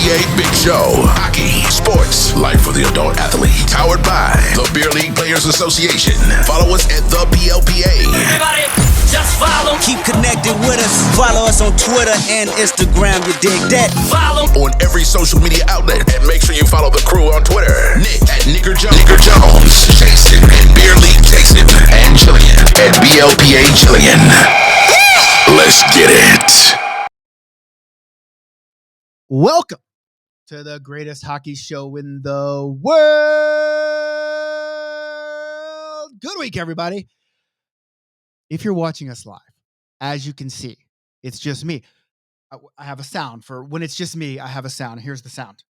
BLPA Big Show. Hockey, sports, life for the adult athlete. Powered by the Beer League Players Association. Follow us at the BLPA. Everybody, just follow. Keep connected with us. Follow us on Twitter and Instagram. You dig that? Follow On every social media outlet. And make sure you follow the crew on Twitter. Nick at Nicker Jones. Jason at Beer League Jason. And Jillian at BLPA Jillian. Let's get it. Welcome to the greatest hockey show in the world. Good week, everybody. If you're watching us live, as you can see, it's just me. I have a sound for when it's just me. I have a sound. Here's the sound.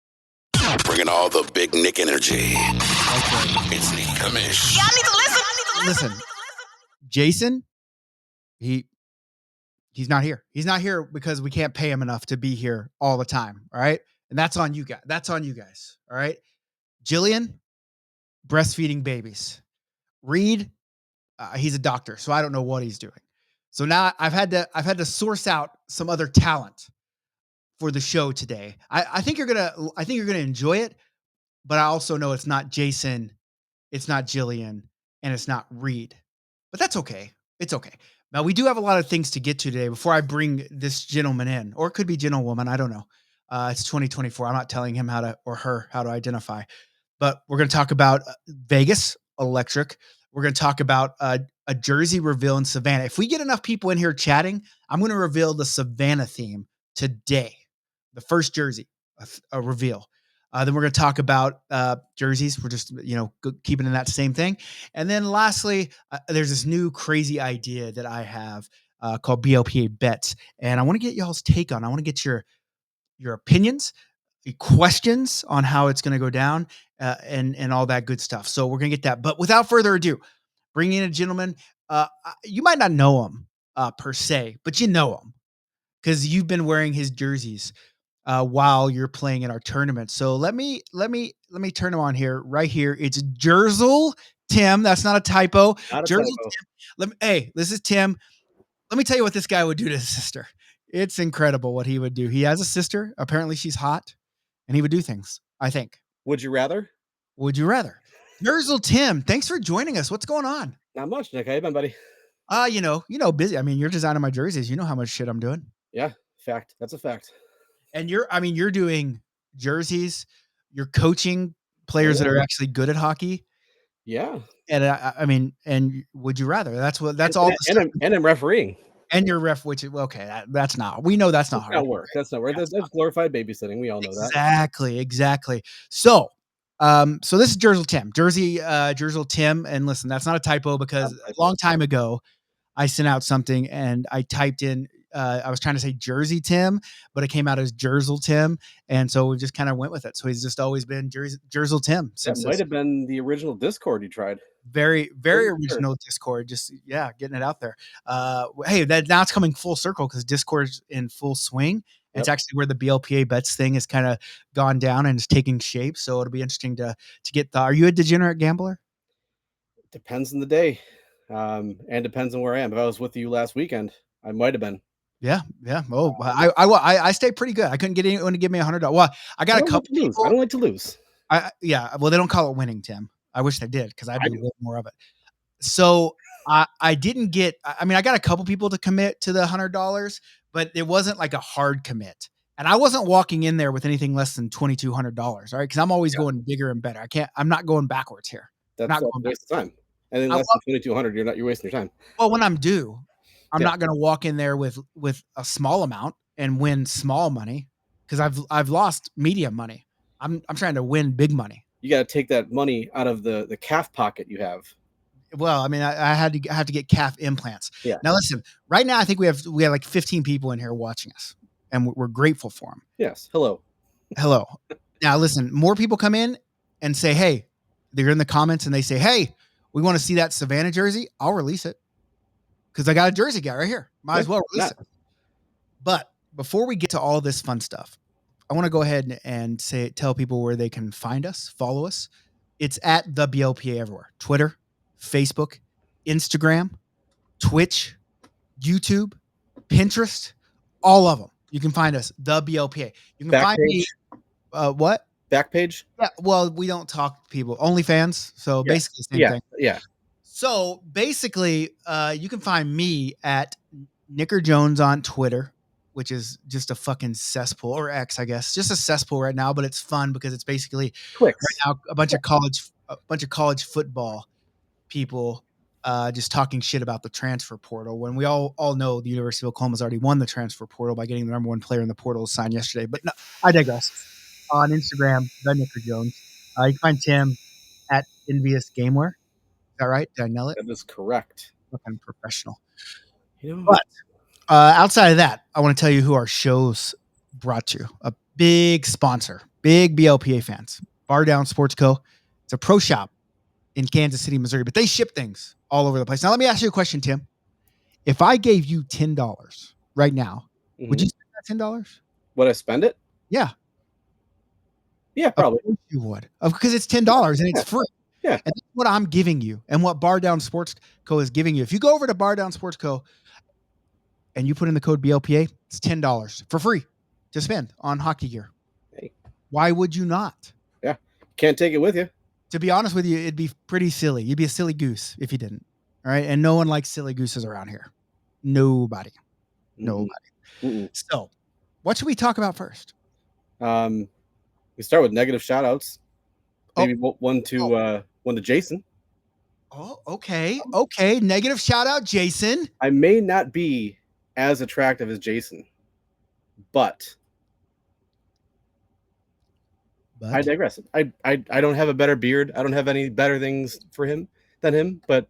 Bringing all the big Nick energy. Okay. It's Nick Kamish. Y'all need to listen. Listen, Jason, he's not here. He's not here because we can't pay him enough to be here all the time. All right. And that's on you guys. All right. Jillian, breastfeeding babies. Reed, he's a doctor, so I don't know what he's doing. So now I've had to source out some other talent for the show today. I think you're gonna enjoy it, but I also know it's not Jason, it's not Jillian, and it's not Reed. But that's okay. It's okay. Now, we do have a lot of things to get to today before I bring this gentleman in, or it could be gentlewoman. I don't know. It's 2024. I'm not telling him how to identify, but we're going to talk about Vegas Electric. We're going to talk about a jersey reveal in Savannah. If we get enough people in here chatting, I'm going to reveal the Savannah theme today. The first jersey, a reveal. Then we're going to talk about jerseys. We're just, keeping in that same thing. And then lastly, there's this new crazy idea that I have called BLPA Bets. And I want to get y'all's take on it. I want to get your opinions, questions on how it's going to go down and all that good stuff. So we're going to get that. But without further ado, bringing in a gentleman. You might not know him per se, but you know him because you've been wearing his jerseys while you're playing in our tournament. So let me turn him on here, right here. It's Jersal Tim. That's not a typo. Jersal Tim. Hey, this is Tim. Let me tell you what this guy would do to his sister. It's incredible what he would do. He has a sister. Apparently she's hot and he would do things, I think. Would you rather? Jersal Tim, thanks for joining us. What's going on? Not much, Nick. How you been, buddy? Busy. I mean, you're designing my jerseys. You know how much shit I'm doing. Yeah, fact. That's a fact. And you're doing jerseys. You're coaching players that are actually good at hockey. Yeah. And and would you rather? That's and, all. And I'm refereeing. And you're ref, which is okay. That's not. We know that's not hard. That's not work. That's glorified babysitting. We all know that. Exactly. So, this is Jersal Tim, Jersal Tim, and listen, that's not a typo because a long time ago, I sent out something and I typed in. I was trying to say Jersey Tim, but it came out as Jersal Tim, and so we just kind of went with it. So he's just always been Jersal Tim. That might have been the original Discord you tried. Very, very original Discord. Just getting it out there. Hey, now it's coming full circle because Discord's in full swing. Yep. It's actually where the BLPA bets thing has kind of gone down and is taking shape. So it'll be interesting to get. Are you a degenerate gambler? Depends on the day, and depends on where I am. If I was with you last weekend, I might have been. Yeah. Oh, I stay pretty good. I couldn't get anyone to give me $100. Well, I got a couple people. I don't like to lose. Well, they don't call it winning, Tim. I wish they did because I do a little more of it. So I didn't get. I mean, I got a couple people to commit to the $100, but it wasn't like a hard commit. And I wasn't walking in there with anything less than $2,200. All right, because I'm always going bigger and better. I'm not going backwards here. That's not a waste of time. And then less than $2,200, you're wasting your time. Well, when I'm due. I'm not going to walk in there with a small amount and win small money because I've lost medium money. I'm trying to win big money. You got to take that money out of the calf pocket you have. Well, I mean, I had to get calf implants. Yeah. Now listen, right now I think we have like 15 people in here watching us, and we're grateful for them. Yes. Hello. Now listen, more people come in and say, hey, they're in the comments and they say, hey, we want to see that Savannah jersey. I'll release it. Because I got a jersey guy right here. Might as well release it. But before we get to all this fun stuff, I want to go ahead and tell people where they can find us, follow us. It's at the BLPA everywhere. Twitter, Facebook, Instagram, Twitch, YouTube, Pinterest, all of them. You can find us, the BLPA. You can find me What? Back page? Yeah. Well, we don't talk to people. OnlyFans. So Yeah. basically, same Yeah. thing. Yeah. So basically, you can find me at Nicker Jones on Twitter, which is just a fucking cesspool, or X, I guess, just a cesspool right now. But it's fun because it's basically Twix. right now a bunch of college football people just talking shit about the transfer portal. When we all know the University of Oklahoma's already won the transfer portal by getting the number one player in the portal signed yesterday. But no, I digress. On Instagram, the Nicker Jones. You can find Tim at Envious Gameware. Is that right? Did I nail it? That is correct. Fucking professional. You know, But outside of that, I want to tell you who our show's brought to. A big sponsor, big BLPA fans. Bar Down Sports Co. It's a pro shop in Kansas City, Missouri, but they ship things all over the place. Now, let me ask you a question, Tim. If I gave you $10 right now, would you spend that $10? would I spend it? Yeah. Yeah, probably. Of course you would. Because it's $10 and it's free. Yeah. And that's what I'm giving you and what Bar Down Sports Co. is giving you. If you go over to Bar Down Sports Co. and you put in the code BLPA, it's $10 for free to spend on hockey gear. Hey. Why would you not? Yeah. Can't take it with you. To be honest with you, it'd be pretty silly. You'd be a silly goose if you didn't. All right. And no one likes silly gooses around here. Nobody. Nobody. Mm-mm. So, what should we talk about first? We start with negative shout outs. Maybe one to Jason. Oh, okay. Okay. Negative shout out, Jason. I may not be as attractive as Jason, but I digress. I don't have a better beard. I don't have any better things for him than him, but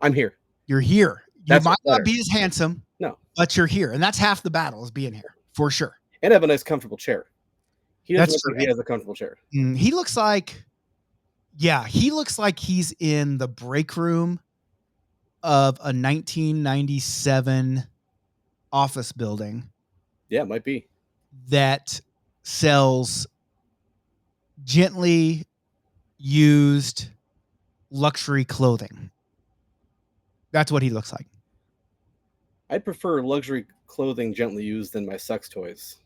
I'm here. You're here. You That's might what's not be as handsome, No. but you're here. And that's half the battle is being here, for sure. And have a nice comfortable chair. He doesn't That's look like true. he has a comfortable chair. He looks like he's in the break room of a 1997 office building Yeah, it might be. that sells gently used luxury clothing. That's what he looks like. I'd prefer luxury clothing gently used than my sex toys.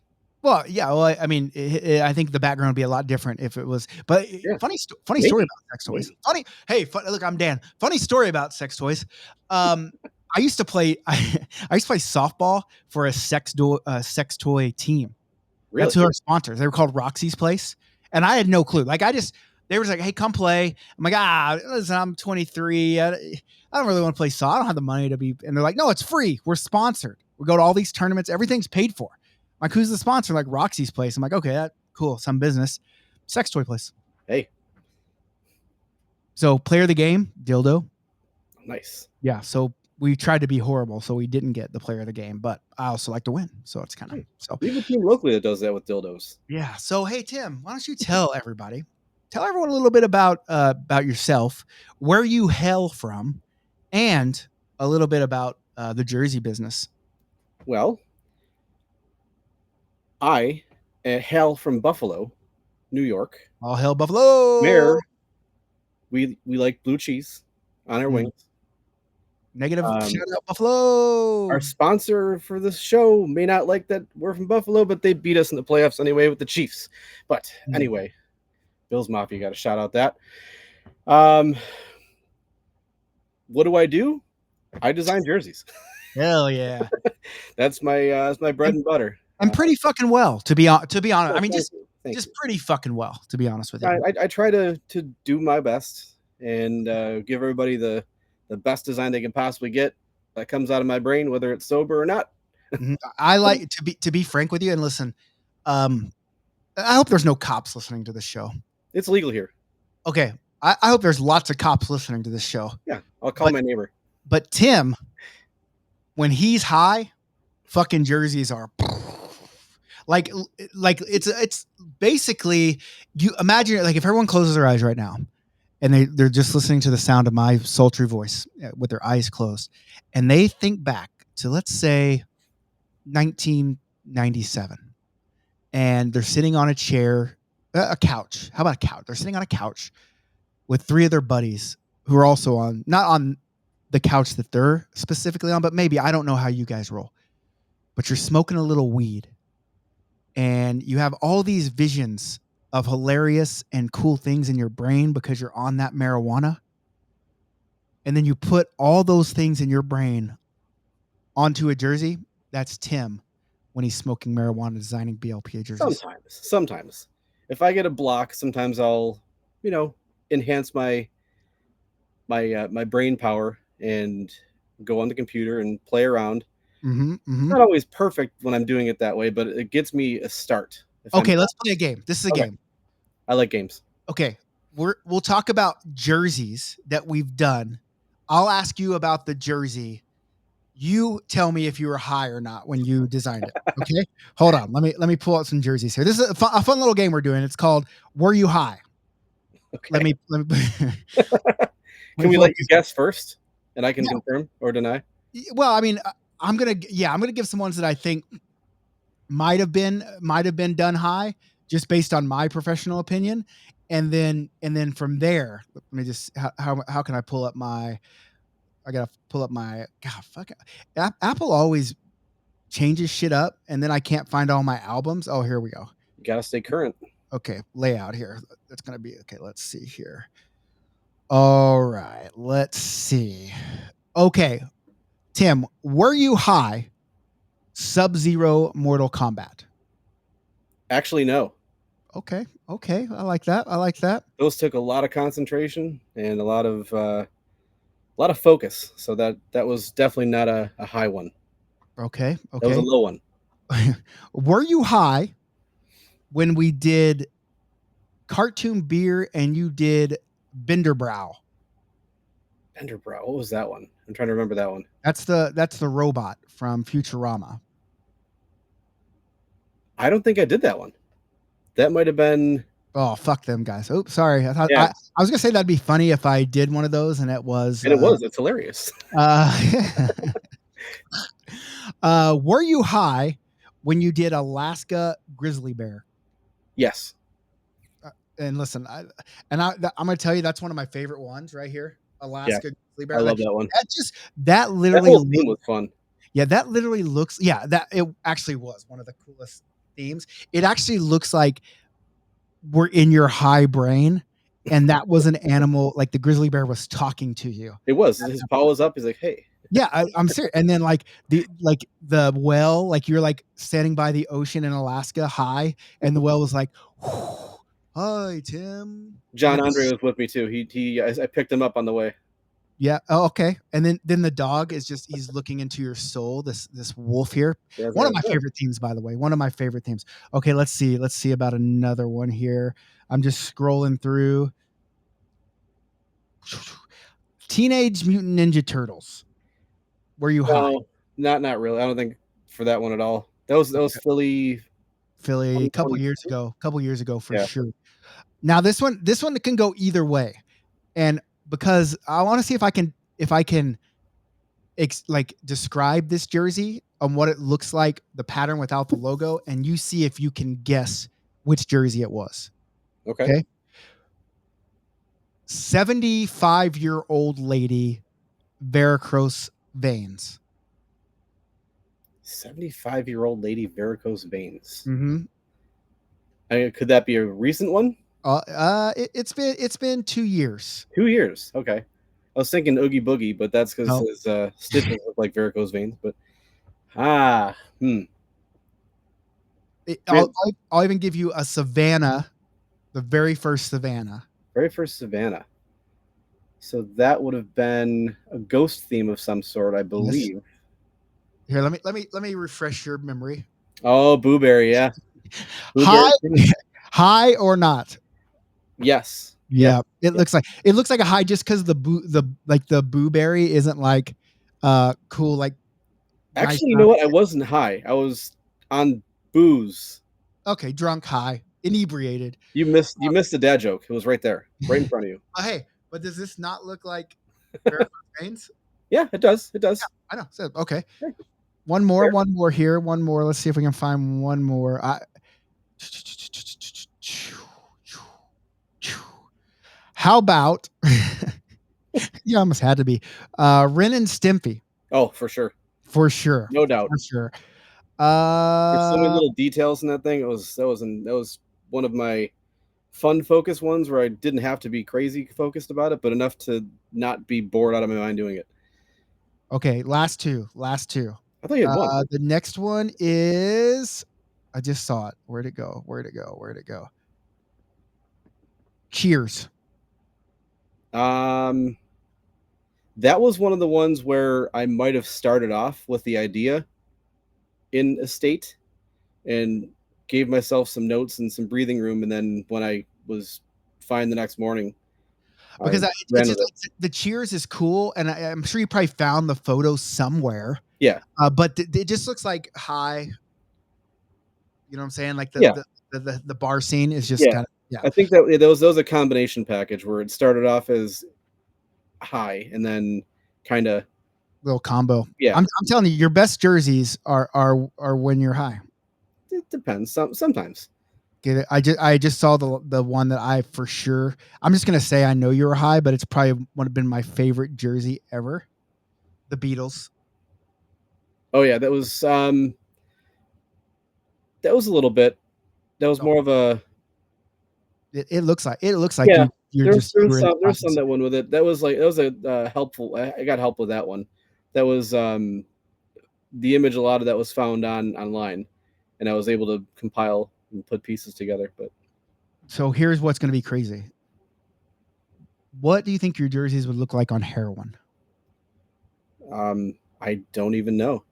Well, yeah. Well, I mean, I think the background would be a lot different if it was. But Yeah. funny Maybe. story about sex toys. Funny. Hey, look, I'm Dan. Funny story about sex toys. I used to play. I used to play softball for a sex toy team. Really? That's who our sponsors. They were called Roxy's Place, and I had no clue. Like they were like, "Hey, come play." I'm like, listen, I'm 23. I don't really want to play softball. I don't have the money to be. And they're like, "No, it's free. We're sponsored. We go to all these tournaments. Everything's paid for." Like, who's the sponsor? Like Roxy's Place. I'm like, okay, that cool. Some business. Sex toy place. Hey, So player of the game, dildo. nice. Yeah. So we tried to be horrible, so we didn't get the player of the game. But I also like to win, so it's kind of so. We have a team locally that does that with dildos. Yeah. So hey, Tim, why don't you tell everyone a little bit about yourself, where you hail from, and a little bit about the jersey business. Well, I hail from Buffalo, New York, All hail Buffalo. where we like blue cheese on our wings. Negative shout out Buffalo. Our sponsor for this show may not like that we're from Buffalo, but they beat us in the playoffs anyway with the Chiefs. But anyway, Bills Mafia got to shout out that. What do? I design jerseys. Hell yeah. That's my bread and butter. And pretty fucking well, to be honest. I mean, Thank just you. pretty fucking well, to be honest with you. I try to do my best and give everybody the best design they can possibly get that comes out of my brain, whether it's sober or not. I like to be frank with you and listen. I hope there's no cops listening to this show. It's legal here. Okay. I hope there's lots of cops listening to this show. Yeah, I'll call my neighbor. But Tim, when he's high, fucking jerseys are like it's basically, you imagine, like, if everyone closes their eyes right now and they're just listening to the sound of my sultry voice with their eyes closed, and they think back to, let's say, 1997, and they're sitting on a chair, a couch. How about a couch? They're sitting on a couch with three of their buddies who are also not on the couch that they're specifically on, but maybe, I don't know how you guys roll, but you're smoking a little weed and you have all these visions of hilarious and cool things in your brain because you're on that marijuana. And then you put all those things in your brain onto a jersey. That's Tim when he's smoking marijuana, designing BLPA jerseys. Sometimes. If I get a block, sometimes I'll, enhance my brain power and go on the computer and play around. It's not always perfect when I'm doing it that way, but it gets me a start. Okay, let's play a game. This is a game. I like games. Okay, we'll talk about jerseys that we've done. I'll ask you about the jersey. You tell me if you were high or not when you designed it. Okay, hold on. Let me pull out some jerseys here. This is a fun little game we're doing. It's called "Were You High?" Okay. Let me. Can we let you guess first, and I can confirm or deny? Well, I mean, I'm gonna give some ones that I think might have been done high, just based on my professional opinion, and then from there, let me just how can I pull up my? I gotta pull up my fuck. Apple always changes shit up, and then I can't find all my albums. Oh, here we go. You gotta stay current. Okay, layout here. That's gonna be okay. Let's see here. All right, let's see. Okay, Tim, were you high? Sub-Zero Mortal Kombat. Actually, no. Okay, I like that. Those took a lot of concentration and a lot of focus. So that was definitely not a high one. Okay. That was a low one. Were you high when we did Cartoon Beer and you did Benderbrow? Benderbrow. What was that one? I'm trying to remember that one. That's the robot from Futurama. I don't think I did that one. That might have been. Oh, fuck them guys. Oops, sorry. I thought I was gonna say that'd be funny if I did one of those, and it was. And it was. It's hilarious. Were you high when you did Alaska Grizzly Bear? Yes. And listen, I'm gonna tell you that's one of my favorite ones right here. Alaska Grizzly Bear. I love that one. That literally whole theme was fun. Yeah, that literally looks. Yeah, that it actually was one of the coolest themes. It actually looks like we're in your high brain, and that was an animal. Like the grizzly bear was talking to you. It was. His paw was up. He's like, "Hey." Yeah, I'm serious. And then like the well, like you're like standing by the ocean in Alaska, high, and the well was like, "Hi, Tim." John Andre was with me too. I picked him up on the way. Yeah. Oh, okay. And then the dog is just he's looking into your soul. This wolf here. Yeah, one of my favorite themes, by the way. One of my favorite themes. Okay, let's see about another one here. I'm just scrolling through. Teenage Mutant Ninja Turtles. Were you high? Not really. I don't think for that one at all. That was Philly a couple years ago for sure. Now this one can go either way. And because I want to see if I can describe this jersey on what it looks like, the pattern without the logo, and you see if you can guess which jersey it was. Okay. 75-year-old lady, varicose veins. 75-year-old lady, varicose veins. Mm-hmm. Could that be a recent one? It's been 2 years. 2 years. Okay. I was thinking Oogie Boogie, but that's because his stitches look like varicose veins. But I'll even give you a Savannah, the very first Savannah. Very first Savannah. So that would have been a ghost theme of some sort, I believe. Yes. Here, let me refresh your memory. Oh, Boo Berry, yeah. High or not? Yes. Yeah. It looks like a high just because the Boo Berry isn't like cool like. Actually, nice you know what? I wasn't high. I was on booze. Okay, drunk, high, inebriated. You missed the dad joke. It was right there, right in front of you. Hey, but does this not look like varicose veins? Yeah, it does. It does. Yeah, I know. So, okay. One more here. One more. Let's see if we can find one more. How about you almost had to be Ren and Stimpy. Oh, for sure. For sure. No doubt. For sure. There's so many Uh, little details in that thing. That was one of my fun focus ones where I didn't have to be crazy focused about it, but enough to not be bored out of my mind doing it. okay, last two. Last two. I thought you had one. The next one is I just saw it. Where'd it go? Where'd it go? Where'd it go? Cheers. Um, that was one of the ones where I might have started off with the idea in a state and gave myself some notes and some breathing room, and then when I was fine the next morning, I Because it's ran with just it. like the cheers is cool, and I'm sure you probably found the photo somewhere. Yeah, But it just looks like high. You know what I'm saying? Like yeah, the bar scene is just yeah. kind of yeah, I think that was a combination package where it started off as high and then kind of little combo. yeah. I'm telling you, your best jerseys are when you're high. It depends. Sometimes. Get it? I just saw the one that I for sure. I'm just gonna say I know you were high, but it's probably would have been my favorite jersey ever. The Beatles. Oh yeah, that was a little bit. That was Oh, more of a it looks like yeah. you're There's just you there's were in the some there's some process. that went with it. That was a helpful. I got help with that one. That was the image. A lot of that was found online, and I was able to compile and put pieces together. But So here's what's gonna be crazy. What do you think your jerseys would look like on heroin? I don't even know.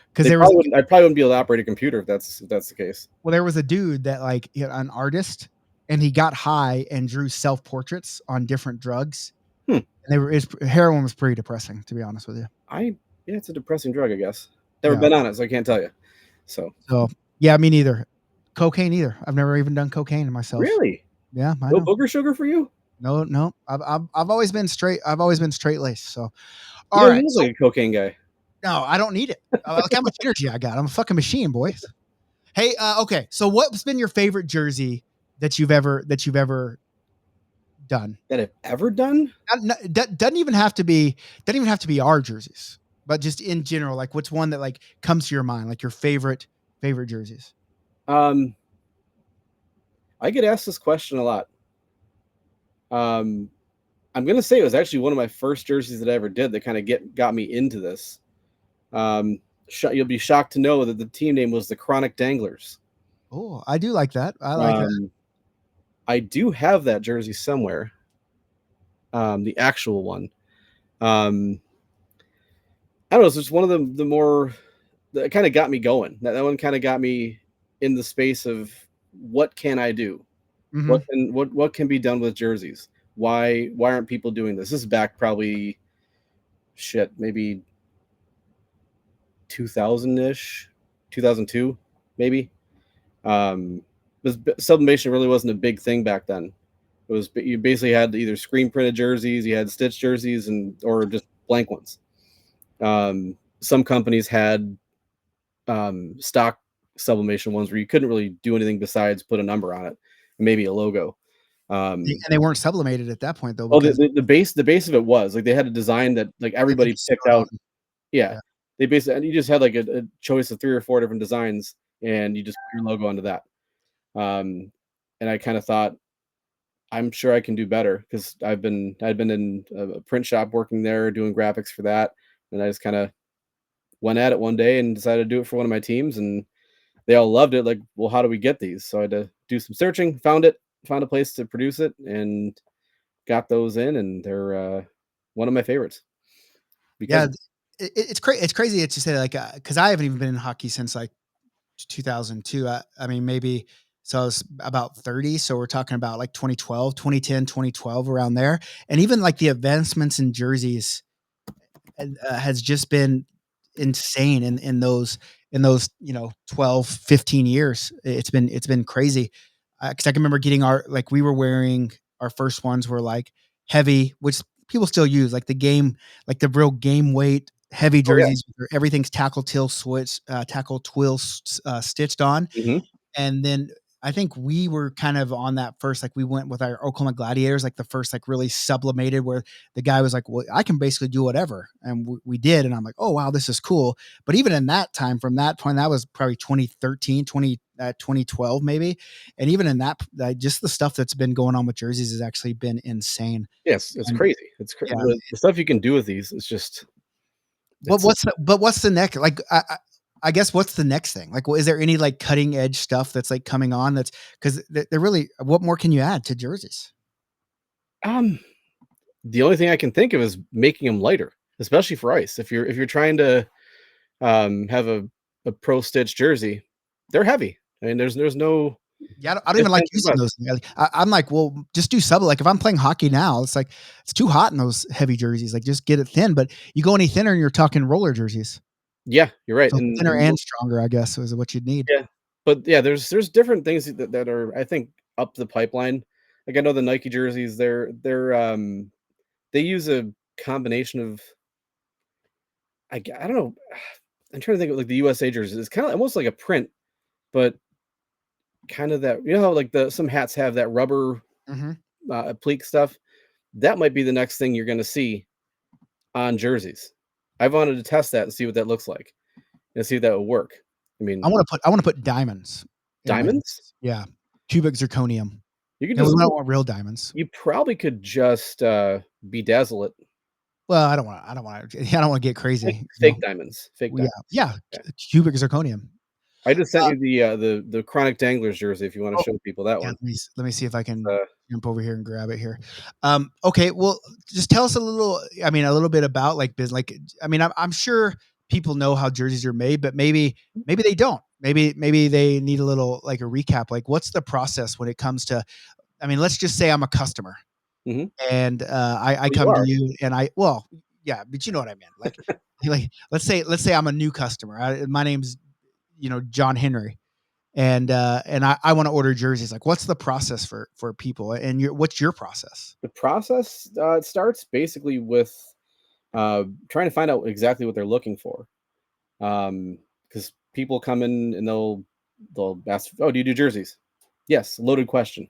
Because They there was probably wouldn't. I probably wouldn't be able to operate a computer if that's the case. well, there was a dude that like an artist, and he got high and drew self portraits on different drugs. Hmm. And heroin was pretty depressing, to be honest with you. Yeah, it's a depressing drug, I guess. Never Yeah. been on it, so I can't tell you. So So yeah, me neither. Cocaine either. I've never even done cocaine myself. really, Yeah, I no know. booger sugar for you? No, no. I've always been straight. I've always been straight laced. So You all don't right. look So like a cocaine guy. no, I don't need it. Look how much energy I got. I'm a fucking machine, boys. Hey, okay. So what's been your favorite jersey that you've ever done? That I've ever done? That doesn't even have to be our jerseys, but just in general, like what's one that like comes to your mind, like your favorite jerseys? Um, I get asked this question a lot. Um, I'm gonna say it was actually one of my first jerseys that I ever did that kind of got me into this. Um, you'll be shocked to know that the team name was the Chronic Danglers. Oh, I do like that. I like that. Um, I do have that jersey somewhere. The actual one. Um, I don't know. It's just one of the more that kind of got me going. That one kind of got me in the space of what can I do? Hmm. What can be done with jerseys? Why aren't people doing this? This is back probably shit, maybe 2000 ish, 2002, maybe. Sublimation really wasn't a big thing back then. It was you basically had either screen printed jerseys, you had stitched jerseys, and or just blank ones. Some companies had stock sublimation ones where you couldn't really do anything besides put a number on it, and maybe a logo. And Um, they weren't sublimated at that point though, oh, because the base of it was like they had a design that like they everybody just picked sewed on. out. Yeah, Yeah. they basically and you just had like a choice of 3 or 4 different designs, and you just put your logo onto that. Um, and I kind of thought I'm sure I can do better because I'd been in a print shop working there doing graphics for that, and I just kind of went at it one day and decided to do it for one of my teams, and they all loved it. Like, well, how do we get these? So I had to do some searching, found a place to produce it, and got those in, and they're one of my favorites because Yeah, it's crazy to say like because I haven't even been in hockey since like 2002. I mean maybe so I was about 30, so we're talking about like 2012, 2010, 2012 around there, and even like the advancements in jerseys and, has just been insane in those 12, 15 years. It's been crazy because I can remember getting our like we were wearing our first ones were like heavy, which people still use like the game, like the real game weight heavy oh yeah. jerseys where everything's tackle twill stitched on, Hmm. and then I think we were kind of on that first, like we went with our Oklahoma Gladiators, like the first, like really sublimated where the guy was like, well, I can basically do whatever. And we did. And I'm like, oh, wow, this is cool. But even in that time, from that point, that was probably 2013, 2012 maybe. And even in that, just the stuff that's been going on with jerseys has actually been insane. Yes, it's And crazy. yeah, The stuff you can do with these is just but it's what's the next? Like, I guess what's the next thing? Like, is there any like cutting edge stuff that's like coming on? That's because they're really. What more can you add to jerseys? um the only thing I can think of is making them lighter, especially for ice. If you're trying to have a pro stitch jersey, they're heavy. I mean, there's no Yeah, I don't ifs, even like ands, or using buts. those. Like, I'm like, well, just do sub. Like, if I'm playing hockey now, it's like it's too hot in those heavy jerseys. Like, just get it thin. But you go any thinner, and you're talking roller jerseys. Yeah, you're right. So thinner and stronger, I guess, is what you'd need. Yeah, but yeah, there's different things that are, I think, up the pipeline. Like I know the Nike jerseys, they use a combination of I don't know. I'm trying to think of like the USA jerseys. It's kind of almost like a print, but kind of that, how like the some hats have that rubber Hmm. pleat stuff. That might be the next thing you're going to see on jerseys. I've wanted to test that and see what that looks like and see if that will work. I mean, I want to put diamonds in my diamonds. jerseys. Yeah, cubic zirconium. You could And we just don't want real diamonds. you probably could just bedazzle it. Well, I don't want. I don't want. I don't want to get Like crazy. fake diamonds, fake Yeah, diamonds. yeah. Yeah. Cubic zirconium. I just sent Uh, you the Chronic Danglers jersey if you want to oh, show people that yeah. one. Let me see if I can Uh, jump over here and grab it here. Okay. Well, just tell us a little. I mean, a little bit about like business. Like, I mean, I'm sure people know how jerseys are made, but maybe they don't. Maybe they need a little like a recap. Like, what's the process when it comes to? I mean, let's just say I'm a customer mhm. and I Well, you come to are. you and yeah, but you know what I meant. Like let's say I'm a new customer. My name's John Henry, and I want to order jerseys. Like, what's the process for people? And what's your process? The process it starts basically with trying to find out exactly what they're looking for. Because people come in and they'll ask, "Oh, do you do jerseys?" Yes, loaded question.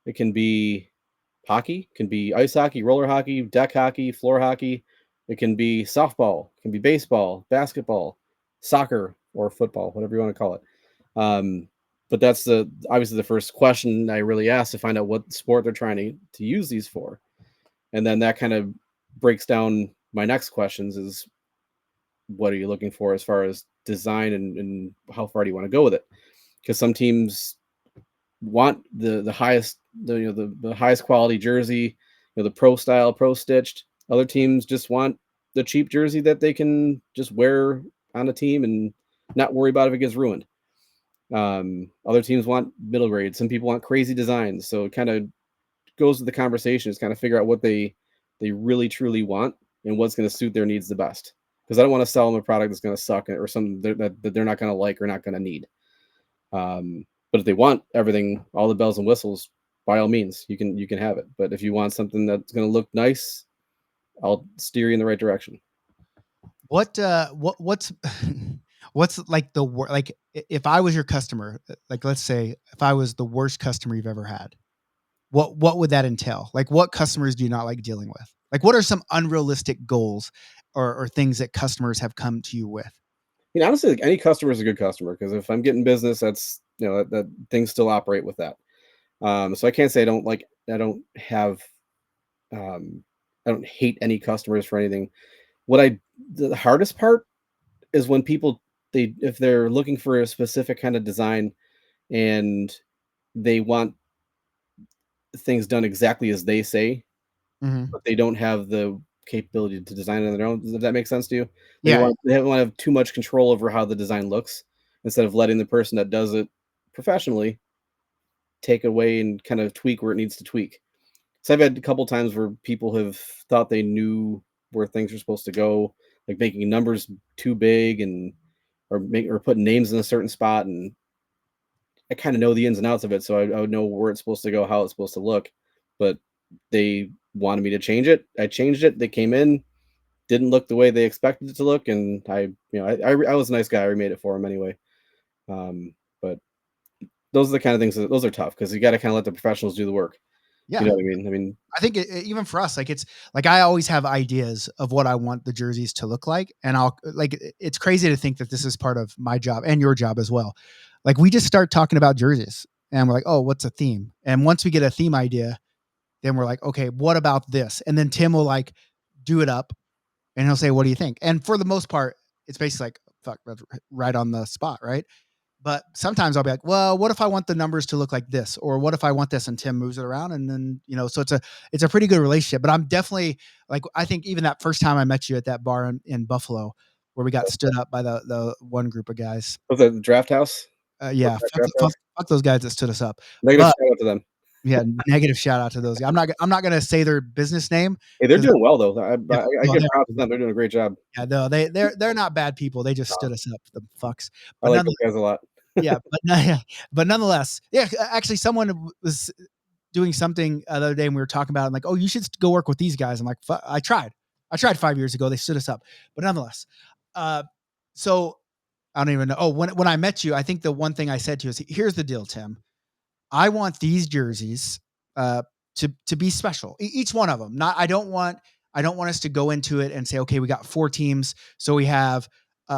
It can be hockey, can be ice hockey, roller hockey, deck hockey, floor hockey. It can be softball, it can be baseball, basketball, soccer, or football, whatever you want to call it. Um, but that's obviously the first question I really ask to find out what sport they're trying to use these for, and then that kind of breaks down my next questions: is what are you looking for as far as design, and how far do you want to go with it? Because some teams want the highest the highest quality jersey, the pro style, pro stitched. Other teams just want the cheap jersey that they can just wear on a team and not worry about if it gets ruined. Other teams want middle grade. Some people want crazy designs. So it kind of goes with the conversation is kind of figure out what they really truly want and what's going to suit their needs the best. Because I don't want to sell them a product that's going to suck or something that they're not going to like or not going to need. But if they want everything, all the bells and whistles, by all means, you can have it. But if you want something that's going to look nice, I'll steer you in the right direction. What's what's like like if I was your customer, like let's say if I was the worst customer you've ever had, what would that entail? Like, what customers do you not like dealing with? Like, what are some unrealistic goals or things that customers have come to you with? Honestly, like any customer is a good customer because if I'm getting business, that's that things still operate with that. So I can't say I don't have I don't hate any customers for anything. The hardest part is when people if they're looking for a specific kind of design and they want things done exactly as they say, Mhm. but they don't have the capability to design it on their own. Does that make sense to you? Yeah. They want to have too much control over how the design looks instead of letting the person that does it professionally take away and kind of tweak where it needs to tweak. So I've had a couple times where people have thought they knew where things are supposed to go, like making numbers too big and or putting names in a certain spot, and I kind of know the ins and outs of it, so I would know where it's supposed to go, how it's supposed to look. But they wanted me to change it. I changed it. They came in, didn't look the way they expected it to look, and I was a nice guy. I remade it for them anyway. But those are the kind of things those are tough because you got to kind of let the professionals do the work. Yeah. You know what I mean? I mean, I think even for us, like it's like I always have ideas of what I want the jerseys to look like, and it's crazy to think that this is part of my job and your job as well. Like we just start talking about jerseys, and we're like, oh, what's a theme? And once we get a theme idea, then we're like, okay, what about this? And then Tim will like do it up, and he'll say, what do you think? And for the most part, it's basically like, fuck, that's right on the spot, right? But sometimes I'll be like, well, what if I want the numbers to look like this? Or what if I want this? And Tim moves it around. And then, so it's a pretty good relationship. But I'm definitely like, I think even that first time I met you at that bar in Buffalo where we got stood up by the one group of guys. was that the draft house? Yeah, fuck those guys that stood us up. Negative But shout out to them. yeah, negative shout out to those guys. I'm not gonna say their business name. Hey, they're doing well though. I Well, give props to them. They're doing a great job. yeah, no, they're not bad people. They just stood us up, the fucks. I But like those guys a lot. yeah, but nonetheless, yeah. Actually, someone was doing something the other day, and we were talking about it. I'm like, oh, you should go work with these guys. I'm like, I tried 5 years ago. They stood us up, but nonetheless, so I don't even know. Oh, when I met you, I think the one thing I said to you is, here's the deal, Tim. I want these jerseys uh, to be special. Each one of them. Not I don't want us to go into it and say, okay, we got 4 teams, so we have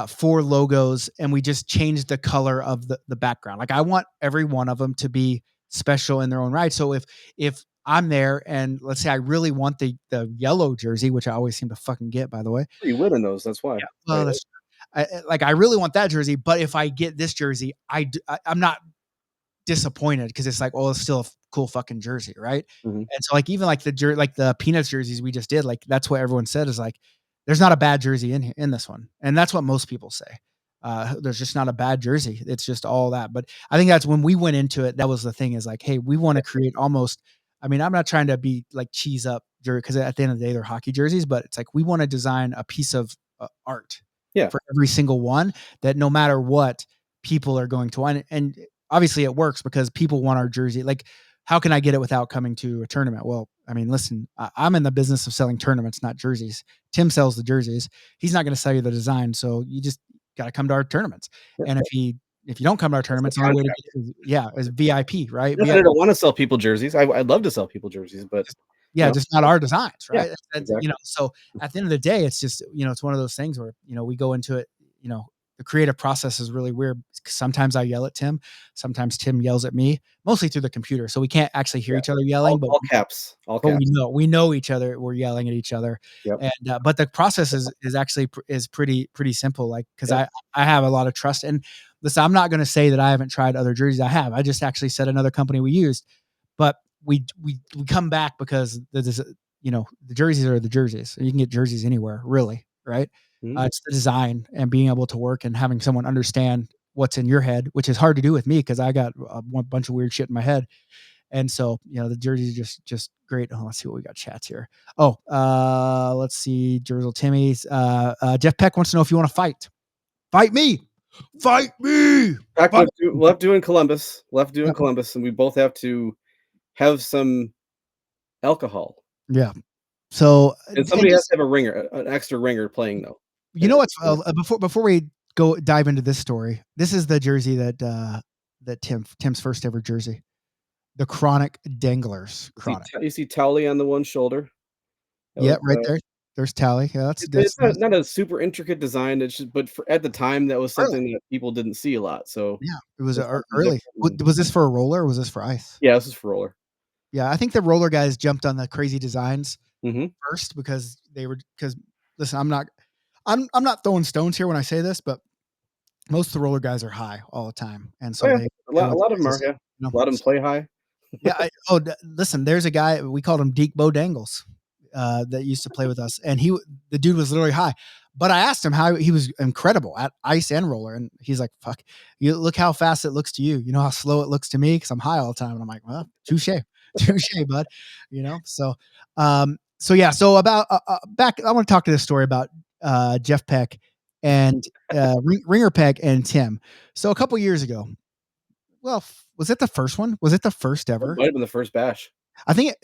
4 logos, and we just changed the color of the background. Like I want every one of them to be special in their own right. So if I'm there and let's say I really want the yellow jersey, which I always seem to fucking get, by the way. You win in those. That's why. Yeah. Well, that's I really want that jersey, but if I get this jersey, I'm not disappointed because it's like, oh, it's still a cool fucking jersey, right? Mhm. And so like even like the Peanuts jerseys we just did, like that's what everyone said is like, there's not a bad jersey in this one, and that's what most people say. There's just not a bad jersey. It's just all that. But I think that's when we went into it. That was the thing is like, hey, we want to create almost. I mean, I'm not trying to be like cheese up because at the end of the day they're hockey jerseys, but it's like we want to design a piece of art Yeah. for every single one that no matter what people are going to want. And obviously it works because people want our jersey. Like, how can I get it without coming to a tournament? Well, I mean, listen, I'm in the business of selling tournaments, not jerseys. Tim sells the jerseys. He's not going to sell you the design. So you just got to come to our tournaments. And if you don't come to our tournaments, the only way to get is VIP, right? I don't want to sell people jerseys. I'd love to sell people jerseys, but just not our designs, right? Yeah, exactly. So at the end of the day, it's just, it's one of those things where, we go into it, the creative process is really weird. Sometimes I yell at Tim. Sometimes Tim yells at me, mostly through the computer. So we can't actually hear each other yelling, but all caps. we know each other. We're yelling at each other. Yep. And, but the process is actually pretty simple. Like, cause I have a lot of trust, and listen, I'm not going to say that I haven't tried other jerseys. I have. I just actually said another company we used, but we come back because the jerseys are the jerseys. You can get jerseys anywhere, really, right? Mm-hmm. It's the design and being able to work and having someone understand what's in your head, which is hard to do with me because I got a bunch of weird shit in my head. And so, the jerseys are just great. Oh, let's see what we got chats here. Oh, let's see. Jersal Timmy's. Jeff Peck wants to know if you want to fight. Fight me. Fight me. Left doing Columbus. Columbus, and we both have to have some alcohol. Yeah. So and somebody has to have a ringer, an extra ringer playing though. You know what's before we go dive into this story, this is the jersey that Tim's first ever jersey, the Chronic Danglers. Chronic. You see Towley on the one shoulder. Yeah, right there. There's Tally. Yeah, that's it's not a super intricate design. It's just, but at the time that was something that people didn't see a lot. So yeah, it was early. Was this for a roller or was this for ice? Yeah, this is for roller. Yeah, I think the roller guys jumped on the crazy designs first because listen, I'm not throwing stones here when I say this, but most of the roller guys are high all the time, and so a lot of them are. Yeah, a lot of them play high. Yeah. Listen, there's a guy we called him Deke Bo Dangles that used to play with us, and the dude was literally high. But I asked him how he was incredible at ice and roller, and he's like, "Fuck, you look how fast it looks to you. You know how slow it looks to me because I'm high all the time." And I'm like, "Well, touche, bud." So yeah. So about back, I want to talk to this story about Jeff Peck and Ringer Peck and Tim. So a couple years ago, well, was it the first one? Was it the first ever? It might have been the first bash. I think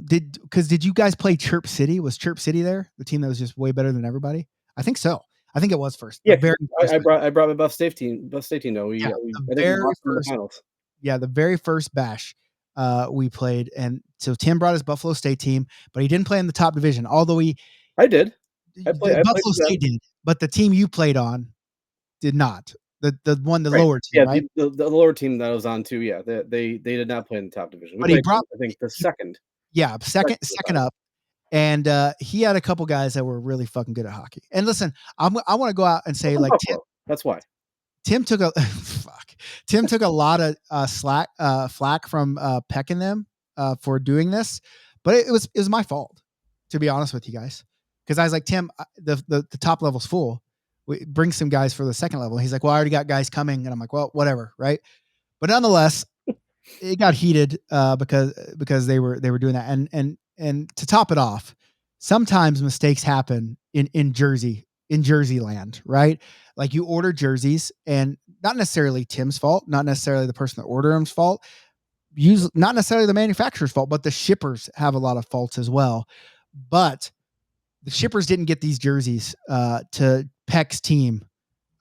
did you guys play Chirp City? Was Chirp City there? The team that was just way better than everybody? I think so. I think it was first. Yeah, The very first I brought my Buff State team. Buff State team. Though yeah, I think we lost in the finals. yeah, the very first bash we played, and so Tim brought his Buffalo State team, but he didn't play in the top division. Although I did. I played Buffalo with them. State did, but the team you played on did not. The Right. lower team, Yeah, right? the lower team that I was on too. Yeah, they did not play in the top division. We But he played, brought I think, the second. yeah, second Second up. And he had a couple guys that were really fucking good at hockey. And listen, I want to go out and say, like, That's why. Tim took a Tim took a lot of flack from Peck and them for doing this, but it was my fault, to be honest with you guys, because I was like, Tim, the top level's full. We bring some guys for the second level. He's like, well, I already got guys coming, and I'm like, well, whatever, right? But nonetheless, it got heated because they were doing that, and to top it off, sometimes mistakes happen in Jersey land, right? Like you order jerseys, and not necessarily Tim's fault, not necessarily the person that ordered them's fault, not necessarily the manufacturer's fault, but the shippers have a lot of faults as well. But the shippers didn't get these jerseys to Peck's team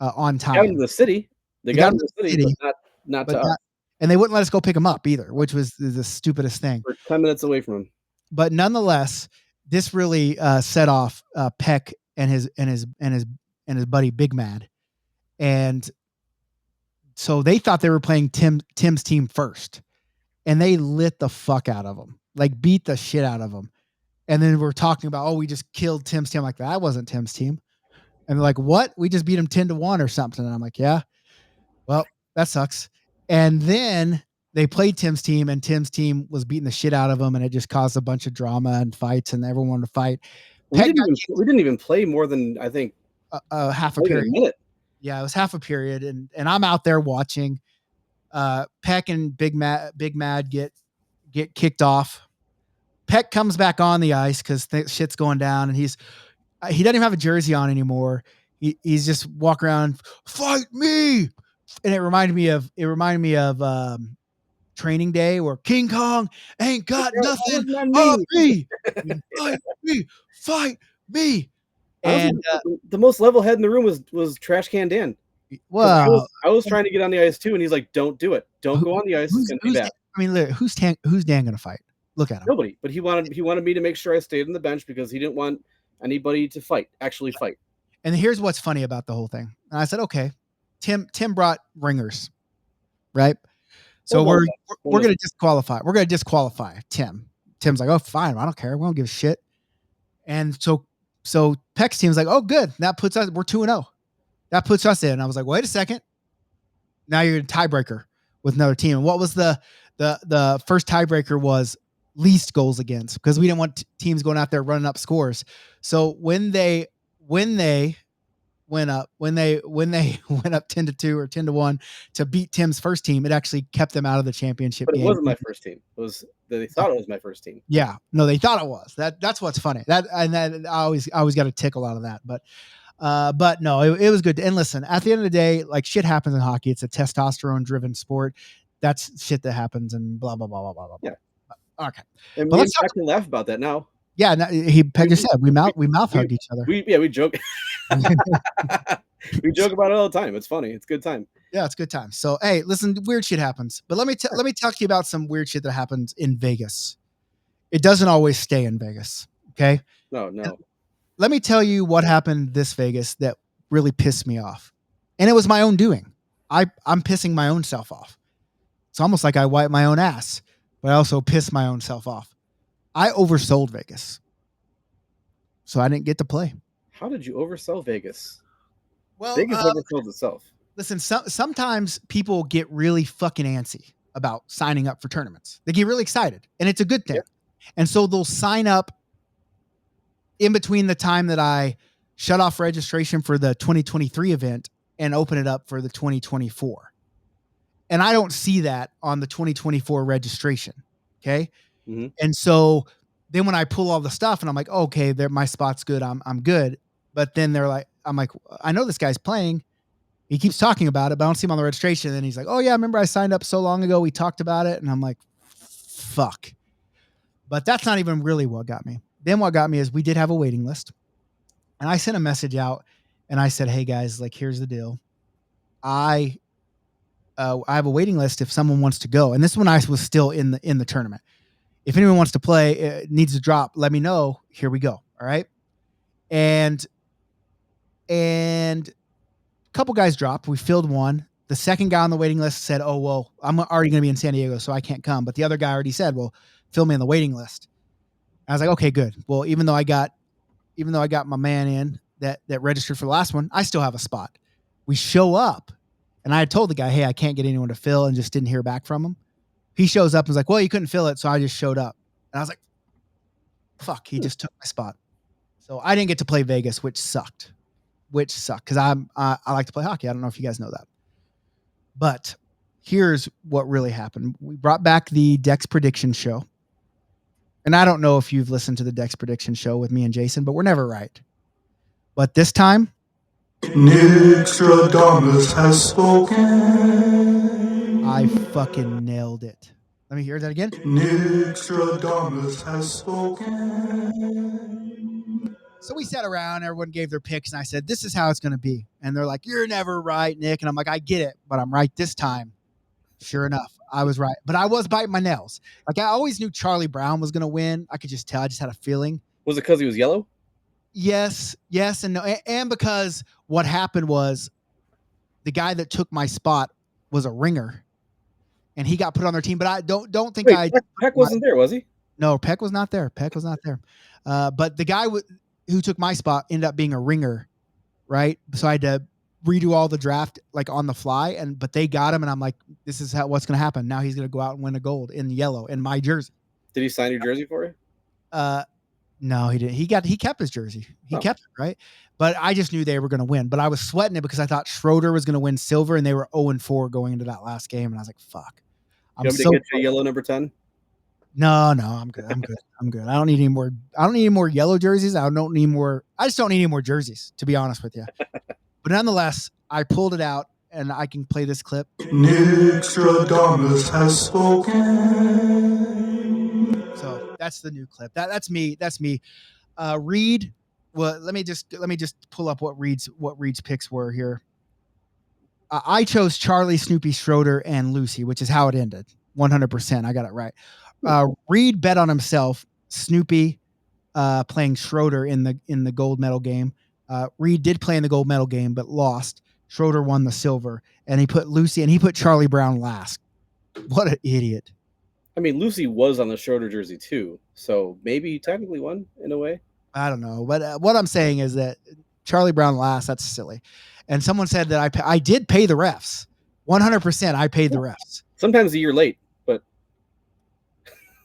on time. Got them to the city. They got them to the city, but not to us. And they wouldn't let us go pick them up either, which was the stupidest thing. We're 10 minutes away from them. But nonetheless, this really set off Peck and his buddy Big Mad, and so they thought they were playing Tim's team first, and they lit the fuck out of them, like beat the shit out of them. And then we're talking about, oh, we just killed Tim's team. Like, that wasn't Tim's team. And they're like, what? We just beat him 10-1 or something. And I'm like, yeah, well, that sucks. And then they played Tim's team, and Tim's team was beating the shit out of them, and it just caused a bunch of drama and fights, and everyone wanted to fight. We didn't even play more than, I think, half a period. Yeah, it was half a period, and I'm out there watching. Peck and Big Mad get kicked off. Peck comes back on the ice because shit's going down, and he doesn't even have a jersey on anymore. He's just walking around, fight me. And it reminded me of Training Day, where King Kong ain't got nothing on me. Fight me. And the most level head in the room was Trash Can Dan. Well, I was trying to get on the ice too, and he's like, "Don't do it. Don't go on the ice. It's gonna be bad." I mean, who's Dan gonna fight? Look at him. Nobody. But he wanted me to make sure I stayed on the bench because he didn't want anybody to actually fight. And here's what's funny about the whole thing. And I said, okay, Tim brought ringers, right? So we're gonna disqualify. We're gonna disqualify Tim. Tim's like, oh, fine, I don't care. We don't give a shit. And so Peck's team's like, oh, good. That puts us. We're 2-0. That puts us in. I was like, wait a second. Now you're a tiebreaker with another team. And what was the first tiebreaker was least goals against, because we didn't want teams going out there running up scores. So when they went up 10-2 or 10-1 to beat Tim's first team, it actually kept them out of the championship game. But it game. wasn't my first team. They thought it was my first team. Yeah, no, they thought it was. That's what's funny. That I always got a tickle out of that. But no, it was good. And listen, at the end of the day, like, shit happens in hockey. It's a testosterone driven sport. That's shit that happens, and blah blah blah blah blah blah. Yeah. Okay. And we can laugh about that now. Yeah, no, Peg just said we mouth hugged each other. We joke. We joke about it all the time. It's funny. It's a good time. Yeah, it's a good time. So hey, listen, weird shit happens. But let me talk to you about some weird shit that happens in Vegas. It doesn't always stay in Vegas. Okay. No. And let me tell you what happened this Vegas that really pissed me off. And it was my own doing. I'm pissing my own self off. It's almost like I wipe my own ass, but I also piss my own self off. I oversold Vegas, so I didn't get to play. How did you oversell Vegas? Well, Vegas oversold itself. Listen, sometimes people get really fucking antsy about signing up for tournaments. They get really excited, and it's a good thing. Yeah. And so they'll sign up in between the time that I shut off registration for the 2023 event and open it up for the 2024. And I don't see that on the 2024 registration. Okay. Mm-hmm. And so then when I pull all the stuff and I'm like, oh, okay, my spot's good. I'm good. But then I'm like, I know this guy's playing. He keeps talking about it, but I don't see him on the registration. And then he's like, oh yeah, remember I signed up so long ago. We talked about it. And I'm like, fuck. But that's not even really what got me. Then what got me is we did have a waiting list. And I sent a message out, And I said, hey guys, like, here's the deal. I have a waiting list if someone wants to go. And this one I was still in the tournament. If anyone wants to play, needs to drop, let me know. Here we go. All right. And a couple guys dropped. We filled one. The second guy on the waiting list said, oh, well, I'm already going to be in San Diego, so I can't come. But the other guy already said, well, fill me on the waiting list. I was like, okay, good. Well, even though I got my man in that registered for the last one, I still have a spot. We show up, and I had told the guy, hey, I can't get anyone to fill, and just didn't hear back from him. He shows up and was like, well, you couldn't fill it, so I just showed up. And I was like, fuck, he just took my spot. So I didn't get to play Vegas, which sucked because I like to play hockey. I don't know if you guys know that. But here's what really happened. We brought back the Dex Prediction Show. And I don't know if you've listened to the Dex Prediction Show with me and Jason, but we're never right. But this time, Nick Stradamus has spoken. I fucking nailed it. Let me hear that again. Nick Stradamus has spoken. So we sat around, everyone gave their picks, and I said, this is how it's going to be. And they're like, you're never right, Nick. And I'm like, I get it, but I'm right this time. Sure enough, I was right. But I was biting my nails. Like, I always knew Charlie Brown was going to win. I could just tell. I just had a feeling. Was it because he was yellow? Yes, and no. And because what happened was the guy that took my spot was a ringer, and he got put on their team. But I don't think Peck wasn't there, was he? No, Peck was not there. But the guy who took my spot ended up being a ringer, right? So I had to redo all the draft like on the fly, but they got him, and I'm like, this is what's going to happen. Now he's going to go out and win a gold in yellow in my jersey. Did he sign your jersey for you? No, he didn't. He kept his jersey. He kept it, right? But I just knew they were going to win. But I was sweating it because I thought Schroeder was going to win silver, and they were 0-4 going into that last game, and I was like, fuck. You want me to get you a yellow number 10? No, I'm good. I don't need any more. I don't need any more yellow jerseys. I just don't need any more jerseys, to be honest with you. But nonetheless, I pulled it out, and I can play this clip. Nick Stradamus has spoken. So that's the new clip. That's me. Reed. Well, let me just pull up what Reed's picks were here. I chose Charlie, Snoopy, Schroeder, and Lucy, which is how it ended. 100%. I got it right. Reed bet on himself, Snoopy playing Schroeder in the gold medal game. Reed did play in the gold medal game, but lost. Schroeder won the silver, and he put Lucy and he put Charlie Brown last. What an idiot. I mean, Lucy was on the Schroeder jersey too, so maybe he technically won in a way. I don't know, but what I'm saying is that Charlie Brown last, that's silly. And someone said that I did pay the refs. 100% I paid the refs. Sometimes a year late, but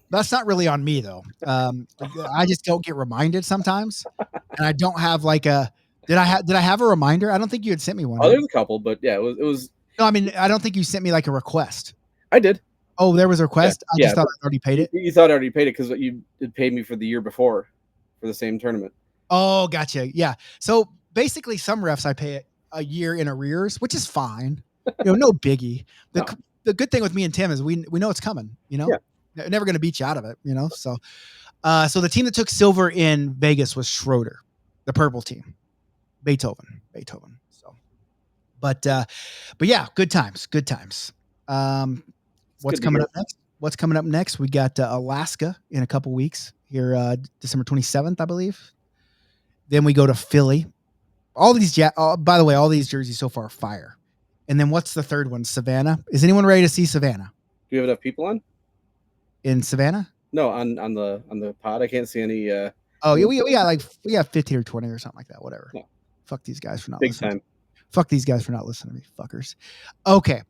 that's not really on me though. I just don't get reminded sometimes, and I don't have like a. Did I have a reminder? I don't think you had sent me one. Oh, there's a couple, but yeah, it was. No, I mean, I don't think you sent me like a request. I did. Oh, there was a request. Yeah, I just thought I already paid it. You thought I already paid it because you had paid me for the year before, for the same tournament. Oh, gotcha. Yeah. So basically, some refs I pay a year in arrears, which is fine. No biggie. The good thing with me and Tim is we know it's coming. Yeah. They're never going to beat you out of it. So the team that took silver in Vegas was Schroeder, the purple team, Beethoven. So, but yeah, good times. What's coming up next? What's coming up next? We got Alaska in a couple weeks here, December 27th, I believe. Then we go to Philly. All these, by the way, all these jerseys so far are fire. And then what's the third one? Savannah. Is anyone ready to see Savannah? Do you have enough people on? In Savannah? No, on the pod. I can't see any. Yeah, we got 15 or 20 or something like that. Whatever. No. Fuck these guys for not listening. Fuck these guys for not listening to me, fuckers. Okay.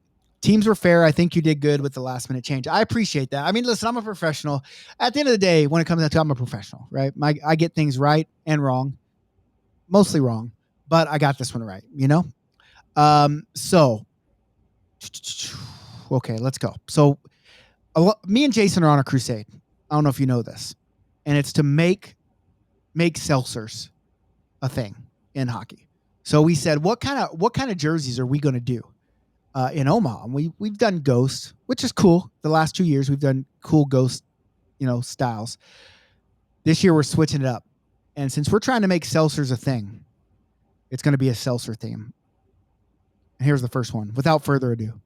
Teams were fair. I think you did good with the last minute change. I appreciate that. I mean, listen, I'm a professional. At the end of the day, when it comes down to it, I'm a professional, right? I get things right and wrong, mostly wrong, but I got this one right, So, okay, let's go. So, me and Jason are on a crusade. I don't know if you know this, and it's to make seltzers a thing in hockey. So we said, what kind of jerseys are we going to do? In Omaha, and we've done Ghost, which is cool. The last 2 years we've done cool Ghost, styles. This year we're switching it up, and since we're trying to make seltzers a thing, It's going to be a seltzer theme. And here's the first one. Without further ado.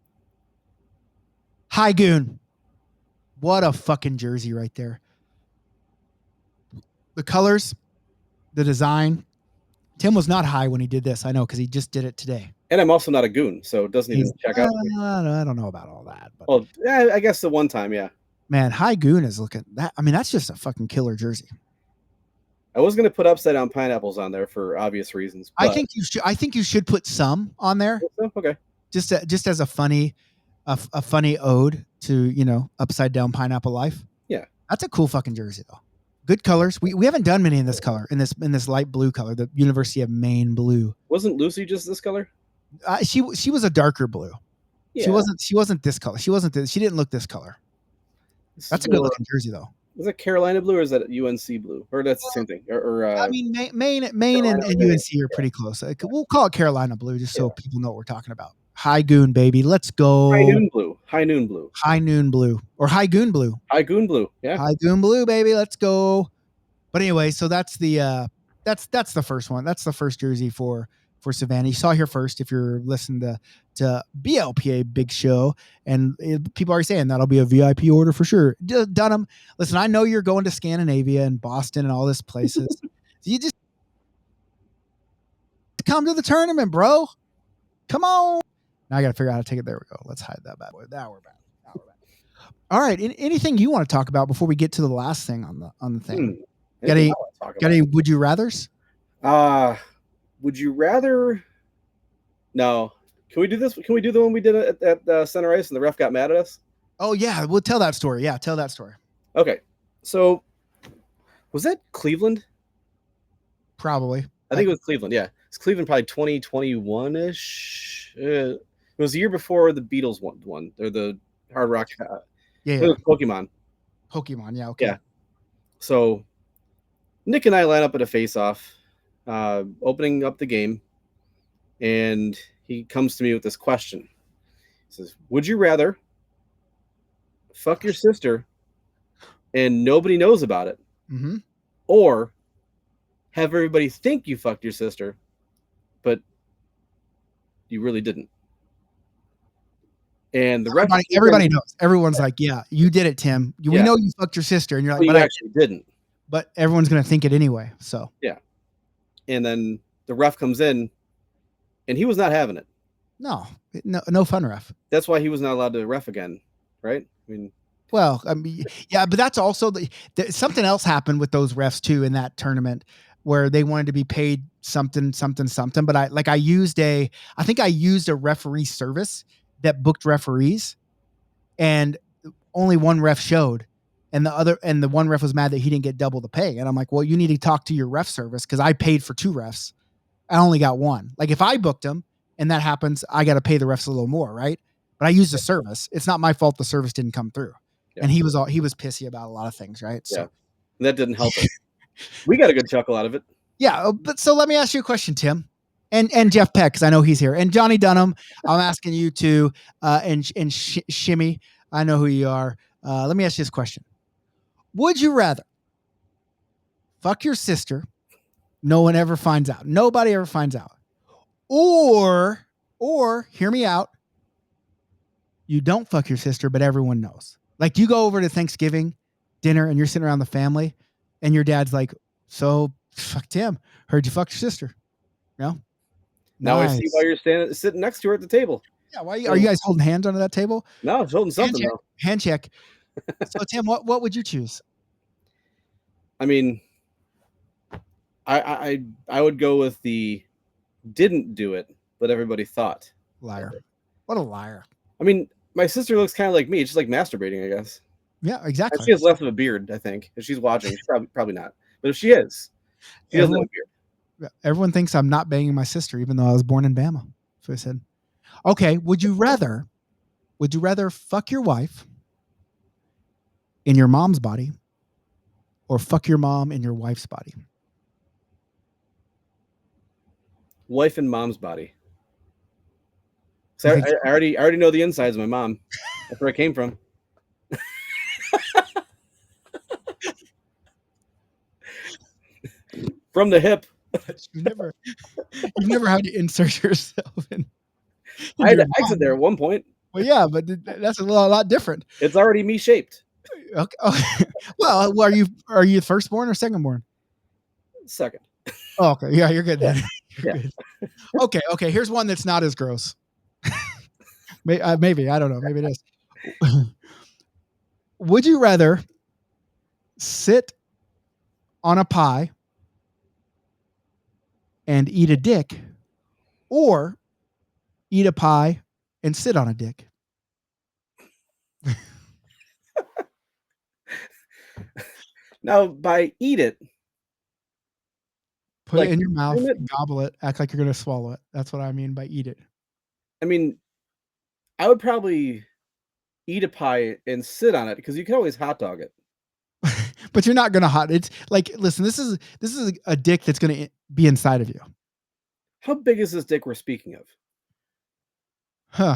High Goon. What a fucking jersey right there. The colors, the design. Tim was not high when he did this. I know, because he just did it today. And I'm also not a goon, so it doesn't even check out. I don't know about all that. But well, yeah, I guess the one time, yeah. Man, High Goon is looking that. I mean, that's just a fucking killer jersey. I was going to put upside down pineapples on there for obvious reasons. But... I think you should put some on there. Okay. Just as a funny ode to upside down pineapple life. Yeah, that's a cool fucking jersey though. Good colors. We haven't done many in this color, in this light blue color, the University of Maine blue. Wasn't Lucy just this color? She was a darker blue. Yeah. She wasn't this color. She didn't look this color. That's a good looking jersey though. Is it Carolina blue or is that UNC blue? Or that's the same thing? I mean, Maine and UNC are pretty close. We'll call it Carolina blue just so people know what we're talking about. High Goon, baby. Let's go. High noon blue. High noon blue. High noon blue. Or High Goon blue. High Goon blue. Yeah. High Goon blue, baby. Let's go. But anyway, so that's the that's the first one. That's the first jersey for Savannah. You saw here first if you're listening to BLPA Big Show, and people are saying that'll be a VIP order for sure. Dunham, listen, I know you're going to Scandinavia and Boston and all these places. You just come to the tournament, bro. Come on. Now I got to figure out how to take it. There we go. Let's hide that bad boy. Now we're back. All right. Anything you want to talk about before we get to the last thing on the thing? Got any would you rathers? Would you rather? No. Can we do this? Can we do the one we did at Center Ice and the ref got mad at us? Oh yeah, we'll tell that story. Yeah, tell that story. Okay. So was that Cleveland? Probably. I think it was Cleveland. Yeah, it's Cleveland, probably 2021-ish. It was the year before the Beatles won. Or the Hard Rock. Yeah. It was Pokemon. Yeah. Okay. Yeah. So Nick and I line up at a face-off, opening up the game, and he comes to me with this question. He says, "Would you rather fuck your sister and nobody knows about it, or have everybody think you fucked your sister, but you really didn't?" And everybody knows. Everyone's like, "Yeah, you did it, Tim. We know you fucked your sister," and you're like, "But I actually didn't." But everyone's gonna think it anyway. So yeah. And then the ref comes in, and he was not having it. No fun ref. That's why he was not allowed to ref again, right? I mean, well, yeah, but that's also something else happened with those refs too in that tournament where they wanted to be paid something. But I think I used a referee service that booked referees, and only one ref showed. And the one ref was mad that he didn't get double the pay. And I'm like, well, you need to talk to your ref service because I paid for 2 refs. I only got 1. Like if I booked them and that happens, I got to pay the refs a little more, right? But I used a service. It's not my fault the service didn't come through. Yeah. And he was pissy about a lot of things, right? So and that didn't help it. We got a good chuckle out of it. Yeah, but so let me ask you a question, Tim, and Jeff Peck, because I know he's here, and Johnny Dunham. I'm asking you to and Shimmy. I know who you are. Let me ask you this question. Would you rather fuck your sister, no one ever finds out, nobody ever finds out, or hear me out, you don't fuck your sister, but everyone knows? Like you go over to Thanksgiving dinner and you're sitting around the family and your dad's like, "So fuck Tim, heard you fucked your sister." No? Now nice. I see why you're sitting next to her at the table. Yeah, why are you guys holding hands under that table? No, it's holding something. Hand check. So Tim, what would you choose? I mean, I would go with the didn't do it, but everybody thought. Liar. What a liar. I mean, my sister looks kind of like me. It's just like masturbating, I guess. Yeah, exactly. She has less of a beard, I think. If she's watching, she's probably not. But if she is, she doesn't have a beard. Everyone thinks I'm not banging my sister, even though I was born in Bama. So I said, okay, would you rather fuck your wife in your mom's body or fuck your mom in your wife's body? Wife and mom's body. So I already know the insides of my mom. That's where I came from. From the hip. But you've never had to insert yourself in I had into to your exit mom. there at one point. Well, yeah, but that's a lot different. It's already me shaped. Okay. Well, are you firstborn or secondborn? Second. Oh, okay. Yeah, you're good then. You're Yeah. good. Okay. Here's one that's not as gross. Maybe I don't know. Maybe it is. Would you rather sit on a pie and eat a dick, or eat a pie and sit on a dick? Now, by eat it, Put it like in your mouth, consume it, gobble it, act like you're gonna swallow it. That's what I mean by eat it. I mean, I would probably eat a pie and sit on it because you can always hot dog it. But you're not gonna hot. It's like, listen, this is a dick that's gonna be inside of you. How big is this dick we're speaking of? Huh.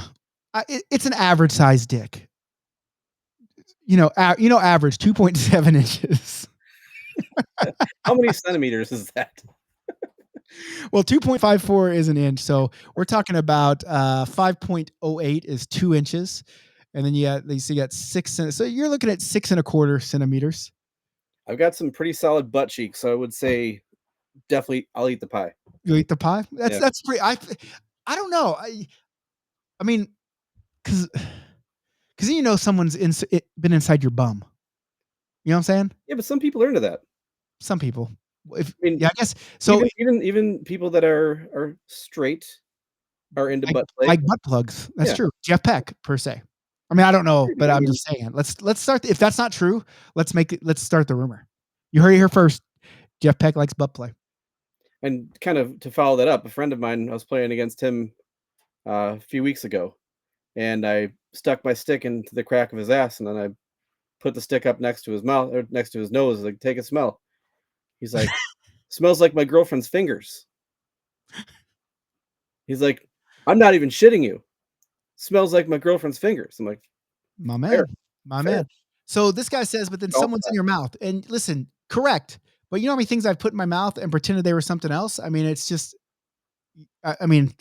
It's an average sized dick. Average 2.7 inches. How many centimeters is that? Well, 2.54 is an inch, so we're talking about 5.08 is 2 inches, and then you got 6 so you're looking at 6.25 centimeters. I've got some pretty solid butt cheeks, so I would say definitely I'll eat the pie. You eat the pie? Yeah. That's pretty. I don't know. I mean, because someone's been inside your bum. You know what I'm saying? Yeah, but some people are into that. Some people. If I mean, Yeah, I guess so. even people that are straight are into butt play. Like butt plugs. That's Yeah. true. Jeff Peck, per se. I mean, I don't know, but I I'm mean- just saying. Let's start. If that's not true, let's start the rumor. You heard it here first. Jeff Peck likes butt play. And kind of to follow that up, a friend of mine, I was playing against him a few weeks ago, and I stuck my stick into the crack of his ass, and then I put the stick up next to his mouth or next to his nose, like, take a smell. He's like, smells like my girlfriend's fingers. He's like, I'm not even shitting you. Smells like my girlfriend's fingers. I'm like, My man. Fair. My Fair. man. So this guy says, but then Golf someone's in your mouth. And listen, correct. But you know how many things I've put in my mouth and pretended they were something else? I mean, it's just, I mean,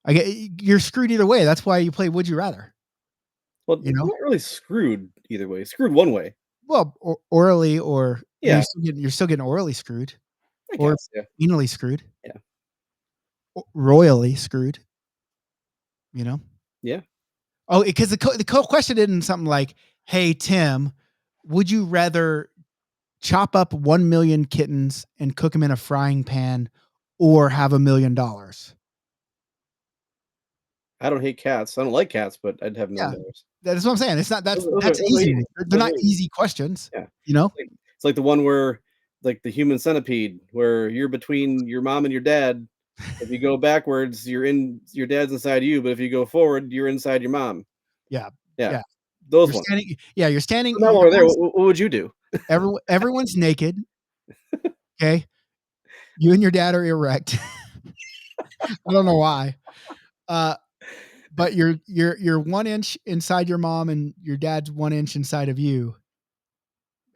you're screwed either way. That's why you play Would You Rather. well, You know? I'm not really screwed either way. Screwed one way. Well, orally, or Yeah. you're still getting orally screwed, I or guess. Yeah. anally screwed. Yeah. Royally screwed. You know? Yeah. Oh, because the question isn't something like, "Hey Tim, would you rather chop up 1 million kittens and cook them in a frying pan, or have $1 million?" I don't hate cats. I don't like cats, but I'd have $1 million. That's what I'm saying. It's not that's Those that's are easy. easy. They're Those not are easy. easy questions. Yeah. You know? It's like the one where, like, the human centipede, where you're between your mom and your dad. If you go backwards, your dad's inside you, but if you go forward, you're inside your mom. Yeah. Yeah. Yeah. Those You're ones. standing. You're standing. So now we're there. What would you do? Everyone's naked. Okay. You and your dad are erect. I don't know why. But you're 1 inch inside your mom and your dad's 1 inch inside of you.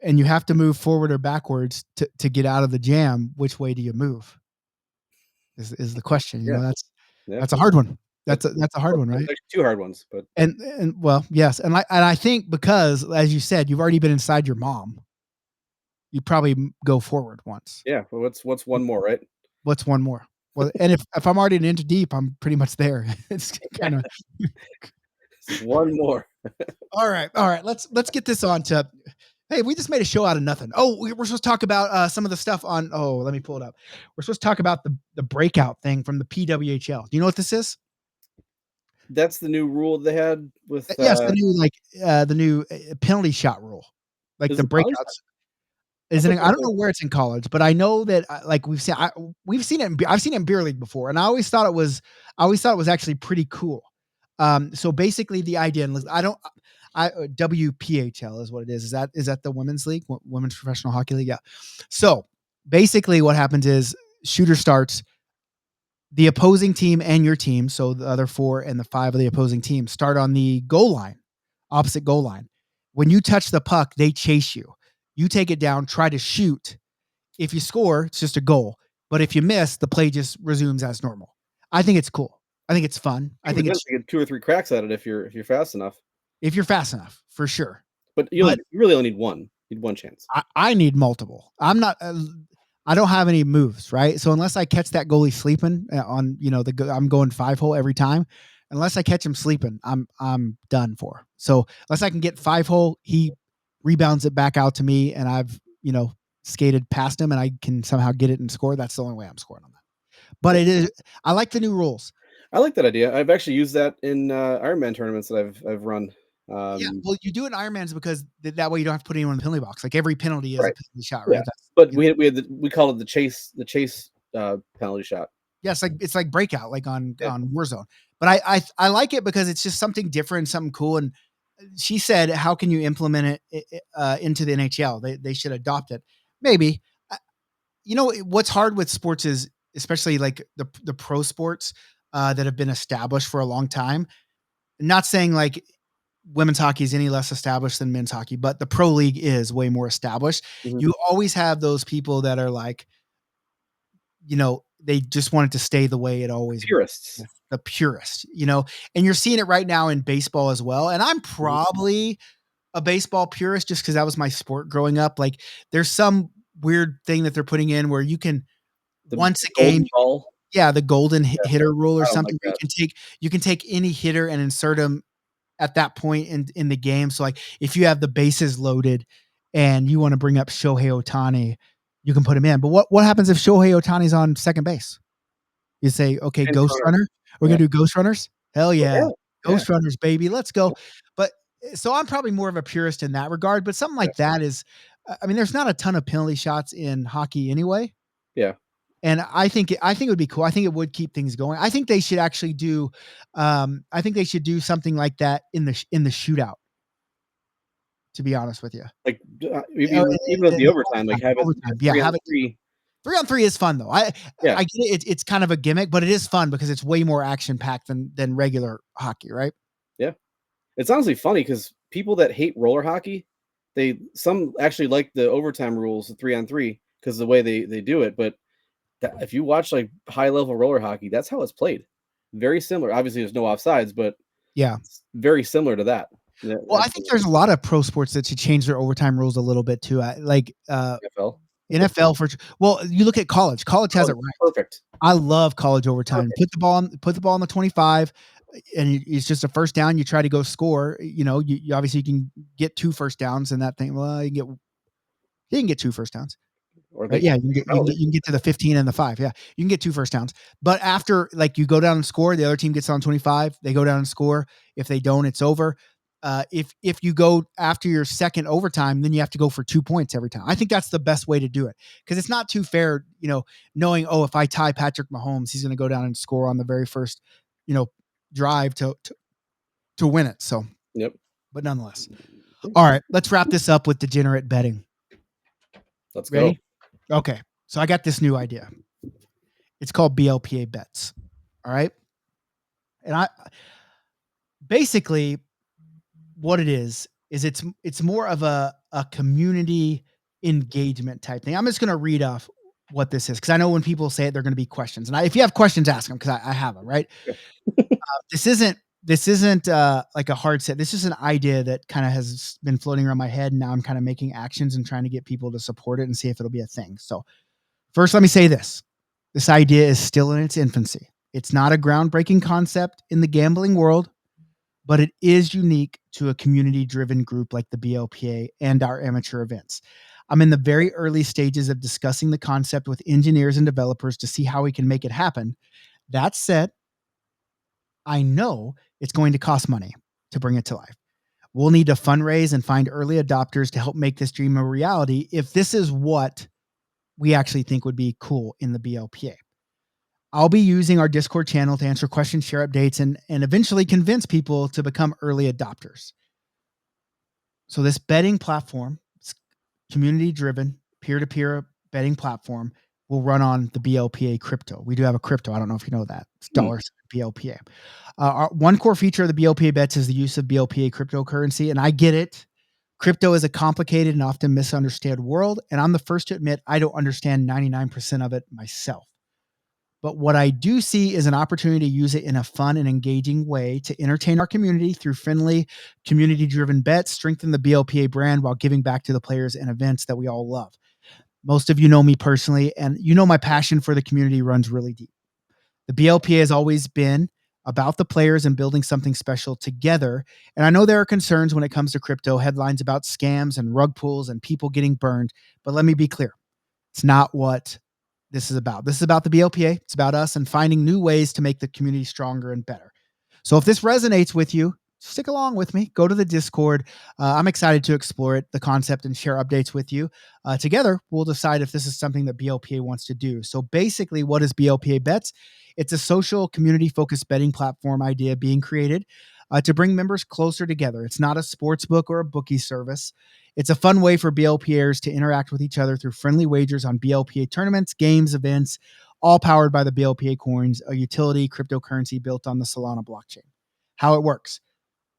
And you have to move forward or backwards to get out of the jam. Which way do you move? Is the question. You know, that's a hard one. That's a hard one, right? There's two hard ones, but And well, yes. And I think because, as you said, you've already been inside your mom, you probably go forward once. yeah. Well, what's one more, right? What's one more? Well, and if I'm already an inch deep, I'm pretty much there. It's kind of One more. all right. Let's get this on to. Hey, we just made a show out of nothing. Oh, we're supposed to talk about some of the stuff on. Oh, let me pull it up. We're supposed to talk about the breakout thing from the PWHL. Do you know what this is? That's the new rule they had with. Yes, the new penalty shot rule, like Is the it college? breakouts. Isn't it? I don't know where it's in college, but I know that like we've seen it. I've seen it in beer league before, and I always thought it was actually pretty cool. So basically, the idea, and WPHL is what it is. Is that the women's league, women's professional hockey league? Yeah. So basically, what happens is shooter starts. The opposing team and your team, so the other 4 and the 5 of the opposing team, start on the goal line, opposite goal line. When you touch the puck, they chase you. You take it down, try to shoot. If you score, it's just a goal. But if you miss, the play just resumes as normal. I think it's cool. I think it's fun. I think it's you get 2 or 3 cracks at it if you're fast enough. if you're fast enough, for sure. But But you really only need one. You need one chance. I need multiple. I'm not. I don't have any moves, right? So unless I catch that goalie sleeping on, I'm going 5-hole every time. Unless I catch him sleeping, I'm done for. So unless I can get 5-hole, he rebounds it back out to me, and I've skated past him, and I can somehow get it and score. That's the only way I'm scoring on that. But it is. I like the new rules. I like that idea. I've actually used that in Ironman tournaments that I've run. Yeah, well, you do it in Ironmans because that way you don't have to put anyone in the penalty box. Like every penalty is Right. a penalty shot, right? Yeah. But we call it the chase penalty shot. Yeah, it's like breakout, like on Warzone. But I like it because it's just something different, something cool. And she said, "How can you implement it into the NHL? They should adopt it. Maybe." What's hard with sports is, especially like the pro sports that have been established for a long time. Not saying like women's hockey is any less established than men's hockey, but the pro league is way more established. Mhm. You always have those people that are like, they just want it to stay the way it always was. Purists. The purist, and you're seeing it right now in baseball as well. And I'm probably a baseball purist just because that was my sport growing up. Like there's some weird thing that they're putting in where you can once a game, Ball. the golden hitter rule or I don't something. like You can take any hitter and insert them at that point in the game. So like if you have the bases loaded and you want to bring up Shohei Ohtani, you can put him in. But what happens if Shohei Ohtani's on second base? You say, okay, Ghost Runner. We're gonna do Ghost Runners. Hell yeah. Ghost Runners, baby. Let's go. But so I'm probably more of a purist in that regard, but something like that is, there's not a ton of penalty shots in hockey anyway. Yeah. And I think it would be cool. I think it would keep things going. I think they should actually do, something like that in the shootout. To be honest with you, Like even with the overtime, like have it overtime. Yeah, have it 3 3-on-3 is fun though. I Yeah. I get it. It's kind of a gimmick, but it is fun because it's way more action packed than regular hockey, right? Yeah. It's honestly funny because people that hate roller hockey, some actually like the overtime rules, the 3-on-3, because the way they do it. But if you watch like high level roller hockey, that's how it's played. Very similar. Obviously, there's no offsides, but Yeah. it's very similar to that. Well, I think there's a lot of pro sports that should change their overtime rules a little bit too. NFL. Well, you look at college. College has it right. Perfect. I love college overtime. Put the ball on the 25, and it's just a first down. You try to go score. You obviously you can get 2 first downs in that thing. Well, you can get 2 first downs. Or Right? Yeah, you can get to the 15 and the 5. Yeah, you can get 2 first downs. But after like you go down and score, the other team gets on 25. They go down and score. If they don't, it's over. If you go after your second overtime, then you have to go for 2 points every time. I think that's the best way to do it because it's not too fair, knowing, if I tie Patrick Mahomes, he's going to go down and score on the very first, drive to win it. So, Yep. But nonetheless. All right, let's wrap this up with degenerate betting. Let's Ready? Go. Okay. So I got this new idea. It's called BLPA bets. All right. And basically what it is it's more of a community engagement type thing. I'm just going to read off what this is because I know when people say it, they're going to be questions. And if you have questions, ask them because I have them. Right. This isn't like a hard set. This is an idea that kind of has been floating around my head. And now I'm kind of making actions and trying to get people to support it and see if it'll be a thing. So first, let me say this. This idea is still in its infancy. It's not a groundbreaking concept in the gambling world, but it is unique to a community-driven group like the BLPA and our amateur events. I'm in the very early stages of discussing the concept with engineers and developers to see how we can make it happen. That said, I know it's going to cost money to bring it to life. We'll need to fundraise and find early adopters to help make this dream a reality if this is what we actually think would be cool in the BLPA. I'll be using our Discord channel to answer questions, share updates, and eventually convince people to become early adopters. So this betting platform, community-driven, peer-to-peer betting platform, will run on the BLPA crypto. We do have a crypto. I don't know if you know that. It's dollars BLPA. Our one core feature of the BLPA bets is the use of BLPA cryptocurrency, and I get it. Crypto is a complicated and often misunderstood world, and I'm the first to admit I don't understand 99% of it myself. But what I do see is an opportunity to use it in a fun and engaging way to entertain our community through friendly, community-driven bets, strengthen the BLPA brand while giving back to the players and events that we all love. Most of you know me personally, and you know my passion for the community runs really deep. The BLPA has always been about the players and building something special together. And I know there are concerns when it comes to crypto, headlines about scams and rug pulls and people getting burned. But let me be clear, it's not what this is about. This is about the BLPA. It's about us and finding new ways to make the community stronger and better. So if this resonates with you, stick along with me. Go to the Discord. I'm excited to explore it, the concept, and share updates with you. Together, we'll decide if this is something that BLPA wants to do. So basically, what is BLPA Bets? It's a social, community-focused betting platform idea being created to bring members closer together. It's not a sports book or a bookie service. It's a fun way for BLPAers to interact with each other through friendly wagers on BLPA tournaments, games, events, all powered by the BLPA coins, a utility cryptocurrency built on the Solana blockchain. How it works.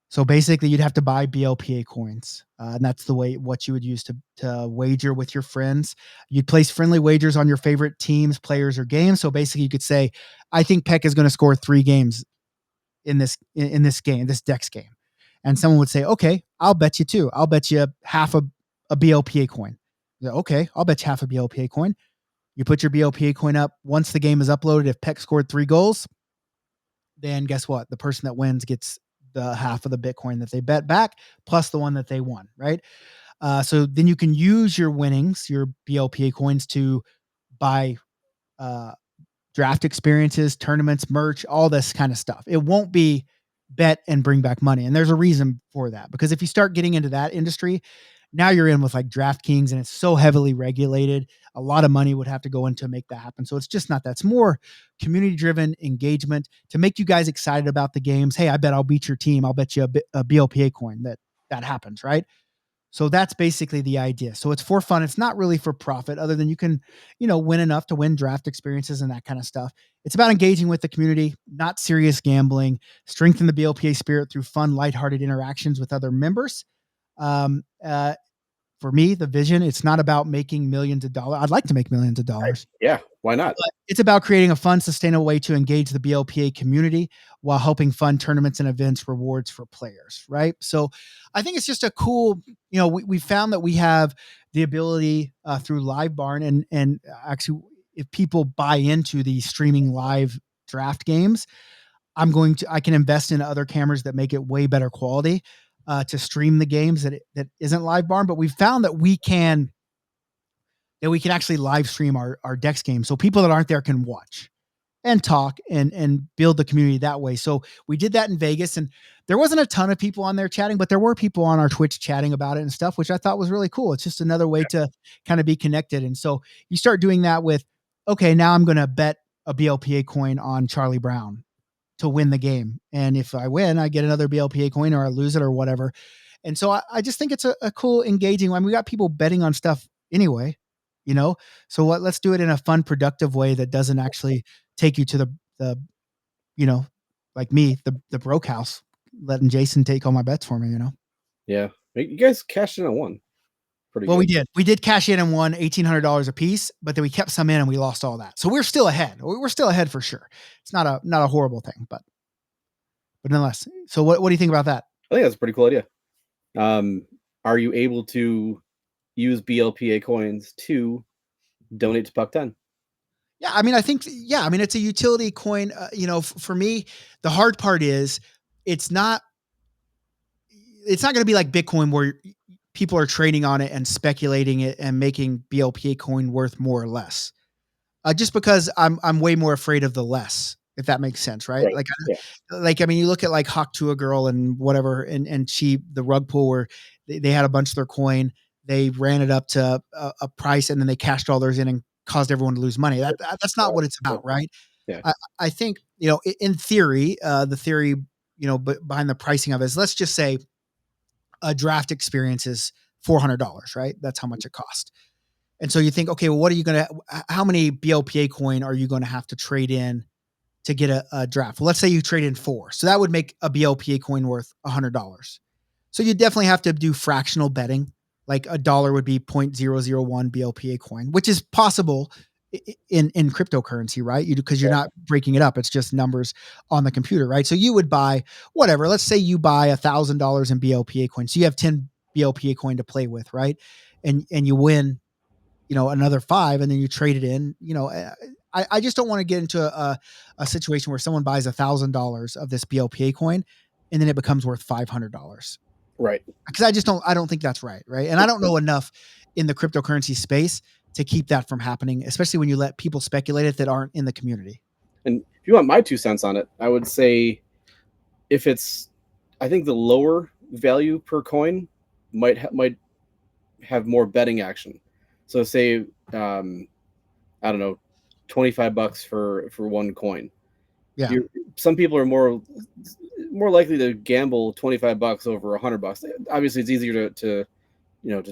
So basically, you'd have to buy BLPA coins, and that's the way what you would use to wager with your friends. You'd place friendly wagers on your favorite teams, players, or games. So basically, you could say, "I think Peck is going to score 3 games in this game, this Dex game," and someone would say, "Okay, I'll bet you 2. I'll bet you half a BLPA coin." Okay, I'll bet you half a BLPA coin. You put your BLPA coin up. Once the game is uploaded, if Peck scored 3 goals, then guess what? The person that wins gets the half of the Bitcoin that they bet back plus the one that they won, right? So then you can use your winnings, your BLPA coins, to buy uh, draft experiences, tournaments, merch, all this kind of stuff. It won't be bet and bring back money. And there's a reason for that, because if you start getting into that industry, now you're in with like DraftKings and it's so heavily regulated. A lot of money would have to go in to make that happen. So it's just not that. It's more community driven engagement to make you guys excited about the games. Hey, I bet I'll beat your team. I'll bet you a BLPA coin that happens, right? So that's basically the idea. So it's for fun. It's not really for profit, other than you can, win enough to win draft experiences and that kind of stuff. It's about engaging with the community, not serious gambling, strengthen the BLPA spirit through fun, lighthearted interactions with other members. Um, uh, for me, the vision, it's not about making millions of dollars. I'd like to make millions of dollars. Yeah, why not? But it's about creating a fun, sustainable way to engage the BLPA community while helping fund tournaments and events rewards for players, right? So I think it's just a cool, we found that we have the ability through Live Barn and actually if people buy into the streaming live draft games, I can invest in other cameras that make it way better quality to stream the games that isn't Live Barn. But we've found that we can actually live stream our Dex game. So people that aren't there can watch and talk and build the community that way. So we did that in Vegas, and there wasn't a ton of people on there chatting, but there were people on our Twitch chatting about it and stuff, which I thought was really cool. It's just another way to kind of be connected. And so you start doing that with, okay, now I'm going to bet a BLPA coin on Charlie Brown to win the game. And if I win, I get another BLPA coin, or I lose it or whatever. And so I just think it's a cool, engaging one. We got people betting on stuff anyway, so let's do it in a fun, productive way that doesn't actually take you to the like me, the broke house, letting Jason take all my bets for me, Yeah. You guys cashed in on one. Pretty Well, good. we did cash in and won $1,800 a piece, but then we kept some in and we lost all that. So we're still ahead. We're still ahead for sure. It's not a horrible thing, but nonetheless. So what do you think about that? I think that's a pretty cool idea. Are you able to use BLPA coins to donate to Puck 10? Yeah, I mean, it's a utility coin. For me, the hard part is it's not going to be like Bitcoin where people are trading on it and speculating it and making BLPA coin worth more or less. Just because I'm way more afraid of the less, if that makes sense, right? Right. You look at like Hawk to a Girl and whatever, and the rug pull where they had a bunch of their coin, they ran it up to a price, and then they cashed all theirs in and caused everyone to lose money. That's not what it's about, right? Yeah. I think in theory, the theory behind the pricing of it is, let's just say a draft experience is $400, right? That's how much it costs. And so you think, okay, well, how many BLPA coin are you going to have to trade in to get a draft? Well, let's say you trade in 4. So that would make a BLPA coin worth $100. So you definitely have to do fractional betting. Like a dollar would be 0.001 BLPA coin, which is possible in cryptocurrency, right? Because you're not breaking it up. It's just numbers on the computer, right? So you would buy whatever. Let's say you buy $1,000 in BLPA coin. So you have 10 BLPA coin to play with, right? And you win, another 5, and then you trade it in. I just don't want to get into a situation where someone buys $1,000 of this BLPA coin, and then it becomes worth $500. Right. Because I don't think that's right. And I don't know enough in the cryptocurrency space to keep that from happening, especially when you let people speculate it that aren't in the community. And if you want my 2 cents on it, I would say I think the lower value per coin might have more betting action. So say, I don't know, $25 for one coin. Yeah. Some people are more likely to gamble $25 over $100. Obviously, it's easier to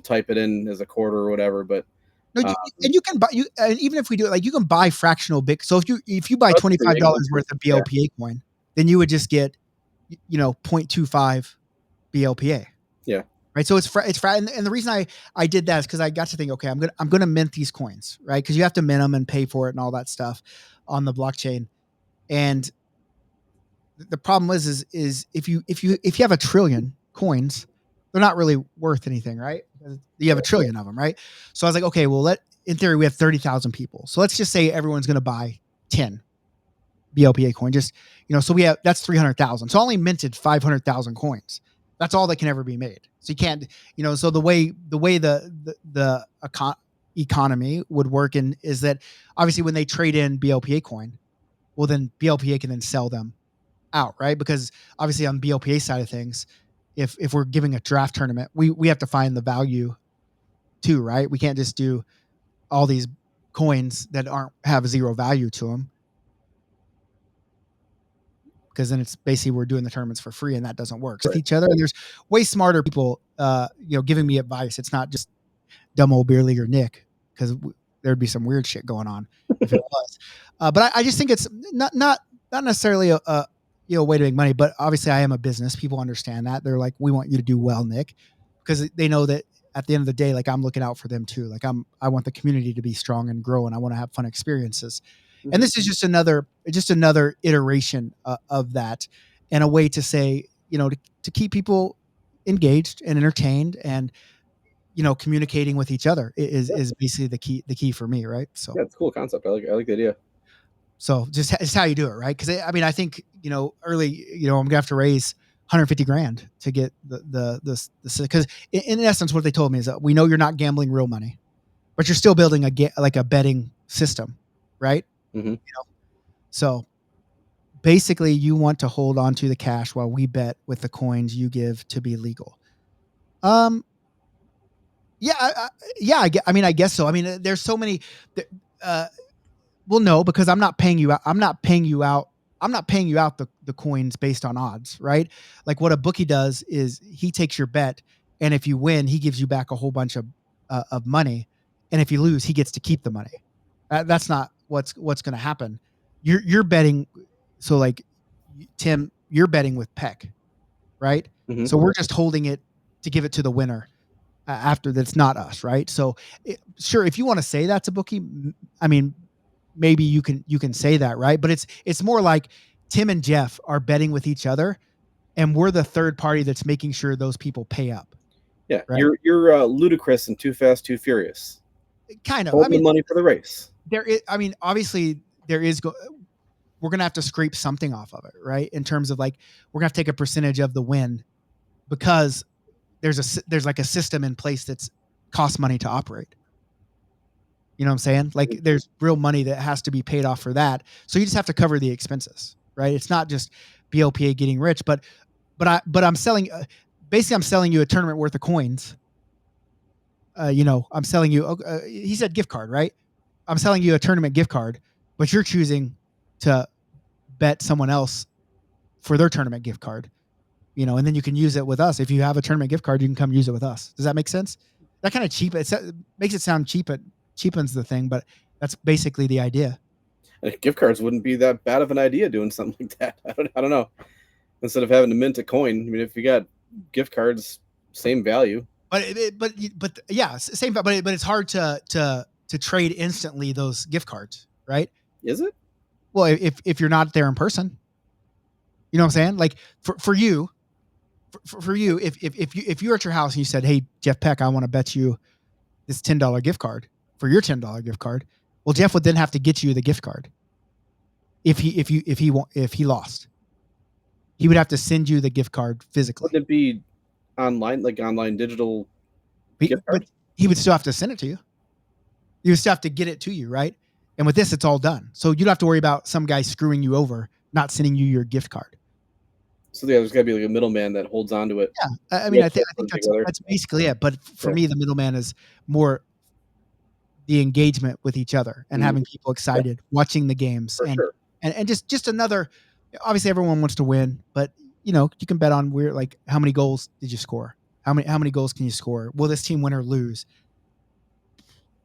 type it in as a quarter or whatever. But no, and you can buy and even if we do it, like you can buy fractional bit. So if you buy $25 worth of BLPA coin, then you would just get 0.25 BLPA. Yeah. Right. So it's and the reason I did that is because I got to think, okay, I'm gonna mint these coins, right? Because you have to mint them and pay for it and all that stuff on the blockchain. And the problem is if you have a trillion coins, they're not really worth anything, right? You have a trillion of them, right? So I was like, okay, well, in theory we have 30,000 people. So let's just say everyone's going to buy 10 BLPA coin. Just so that's 300,000. So I only minted 500,000 coins. That's all that can ever be made. So you can't, so the way the economy would work is that obviously when they trade in BLPA coin, well then BLPA can then sell them out, right? Because obviously on BLPA side of things, if we're giving a draft tournament, we have to find the value too, right? We can't just do all these coins that have zero value to them, because then it's basically we're doing the tournaments for free, and that doesn't work with each other. And there's way smarter people, giving me advice. It's not just dumb old beer leaguer Nick, because there'd be some weird shit going on if it was. But I just think it's not necessarily a way to make money, but obviously I am a business. People understand that. They're like, we want you to do well, Nick, because they know that at the end of the day, like I'm looking out for them too. Like I want the community to be strong and grow, and I want to have fun experiences. Mm-hmm. And this is just another iteration of that, and a way to say, to keep people engaged and entertained, and communicating with each other is basically the key for me, right? So yeah, it's a cool concept. I like the idea. So it's how you do it, right? Because I think early, I'm gonna have to raise 150 grand to get the because in essence what they told me is that we know you're not gambling real money, but you're still building a betting system, right? Mm-hmm. So basically you want to hold on to the cash while we bet with the coins you give to be legal. I guess so. I mean, there's so many. Well, no, because I'm not paying you out. I'm not paying you out the coins based on odds, right? Like what a bookie does is he takes your bet, and if you win, he gives you back a whole bunch of money, and if you lose, he gets to keep the money. That's not what's going to happen. You're betting, so like Tim, you're betting with Peck, right? Mm-hmm. So we're just holding it to give it to the winner after that's not us, right? So sure, if you want to say that's a bookie, I mean, maybe you can say that, right? But it's more like Tim and Jeff are betting with each other, and we're the third party that's making sure those people pay up. Yeah, right? You're Ludicrous and Too Fast, Too Furious. Kind of. Hold the money for the race. Obviously there is. We're gonna have to scrape something off of it, right? In terms of like we're gonna have to take a percentage of the win, because there's like a system in place that's costs money to operate. You know what I'm saying? Like there's real money that has to be paid off for that. So you just have to cover the expenses, right? It's not just BLPA getting rich, but I'm selling, basically I'm selling you a tournament worth of coins. I'm selling you, he said gift card, right? I'm selling you a tournament gift card, but you're choosing to bet someone else for their tournament gift card, and then you can use it with us. If you have a tournament gift card, you can come use it with us. Does that make sense? That kind of makes it sound cheap, cheapens the thing, but that's basically the idea. Gift cards wouldn't be that bad of an idea doing something like that. I don't know. Instead of having to mint a coin, I mean, if you got gift cards, same value. But yeah, same. But it's hard to trade instantly those gift cards, right? Is it? Well, if you're not there in person, you know what I'm saying? Like for you, if you're at your house and you said, "Hey, Jeff Peck, I want to bet you this $10 gift card for your $10 gift card," well, Jeff would then have to get you the gift card. If he lost, he would have to send you the gift card physically. Wouldn't it be online, like online digital gift But card? he would still have to send it to you. You would still have to get it to you, right? And with this, it's all done. So you don't have to worry about some guy screwing you over, not sending you your gift card. So yeah, there's got to be like a middleman that holds on to it. Yeah, I mean, I think together. that's basically it. But for Yeah. me, the middleman is more the engagement with each other and having people excited, watching the games, For sure. and just another. Obviously, everyone wants to win, but you can bet on like how many goals did you score? How many goals can you score? Will this team win or lose?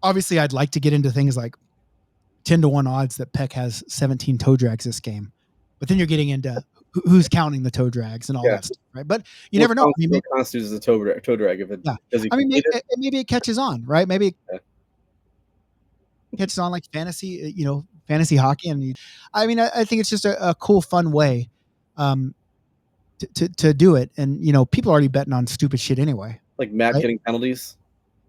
Obviously, I'd like to get into things like 10-1 odds that Peck has 17 toe drags this game, but then you're getting into who's counting the toe drags and all that stuff, right? But you never know. I mean, what constitutes a toe drag if it? Yeah. Does he I mean, complete it? maybe it catches on, right? Maybe Yeah. it catches on like fantasy, fantasy hockey, and I mean, I think it's just a cool, fun way to do it, and people are already betting on stupid shit anyway. Like Matt right? getting penalties.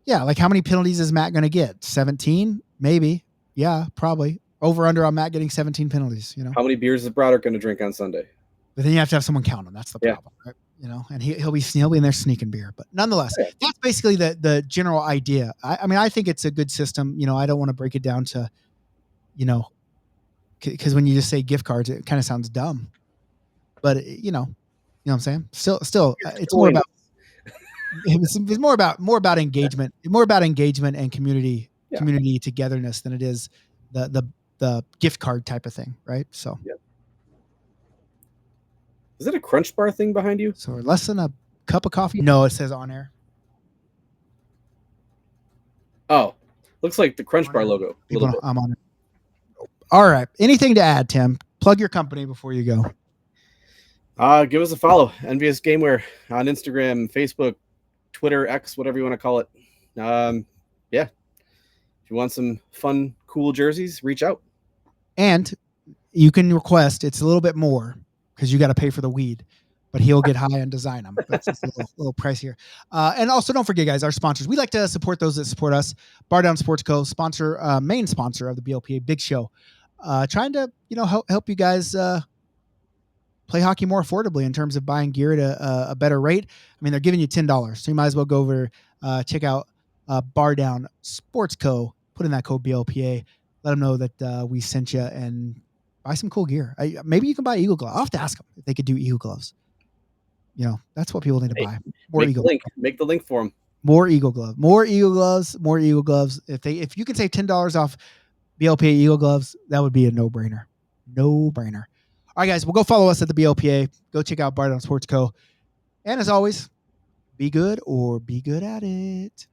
Yeah, like how many penalties is Matt going to get? 17, maybe. Yeah, probably. Over under on Matt getting 17 penalties. How many beers is Broderick going to drink on Sunday? But then you have to have someone count him. That's the problem, right? And he'll be in there sneaking beer. But nonetheless, that's basically the general idea. I mean, I think it's a good system. I don't want to break it down to, because when you just say gift cards, it kind of sounds dumb. But you know what I'm saying? Still, it's more about it's more about engagement, and community togetherness than it is the gift card type of thing, right? So. Yeah. Is it a Crunch Bar thing behind you? So less than a cup of coffee? No, it says on air. Oh, looks like the Crunch Bar logo. I'm on it. All right. Anything to add, Tim? Plug your company before you go. Give us a follow. Envious Gameware on Instagram, Facebook, Twitter, X, whatever you want to call it. Yeah. If you want some fun, cool jerseys, reach out. And you can request. It's a little bit more because you got to pay for the weed, but he'll get high and design them. But it's a little pricier. And also, don't forget, guys, our sponsors. We like to support those that support us. Bar Down Sports Co. Main sponsor of the BLPA Big Show. Trying to help you guys play hockey more affordably in terms of buying gear at a better rate. I mean, they're giving you $10, so you might as well go over check out Bar Down Sports Co. Put in that code BLPA. Let them know that we sent you and buy some cool gear. Maybe you can buy Eagle gloves. I'll have to ask them if they could do Eagle gloves. That's what people need to buy. More Eagle. Make the link for them. More Eagle gloves. More Eagle gloves. If you can save $10 off BLPA Eagle gloves, that would be a no-brainer. No-brainer. All right, guys, we'll go follow us at the BLPA. Go check out Bar Down Sports Co. And as always, be good or be good at it.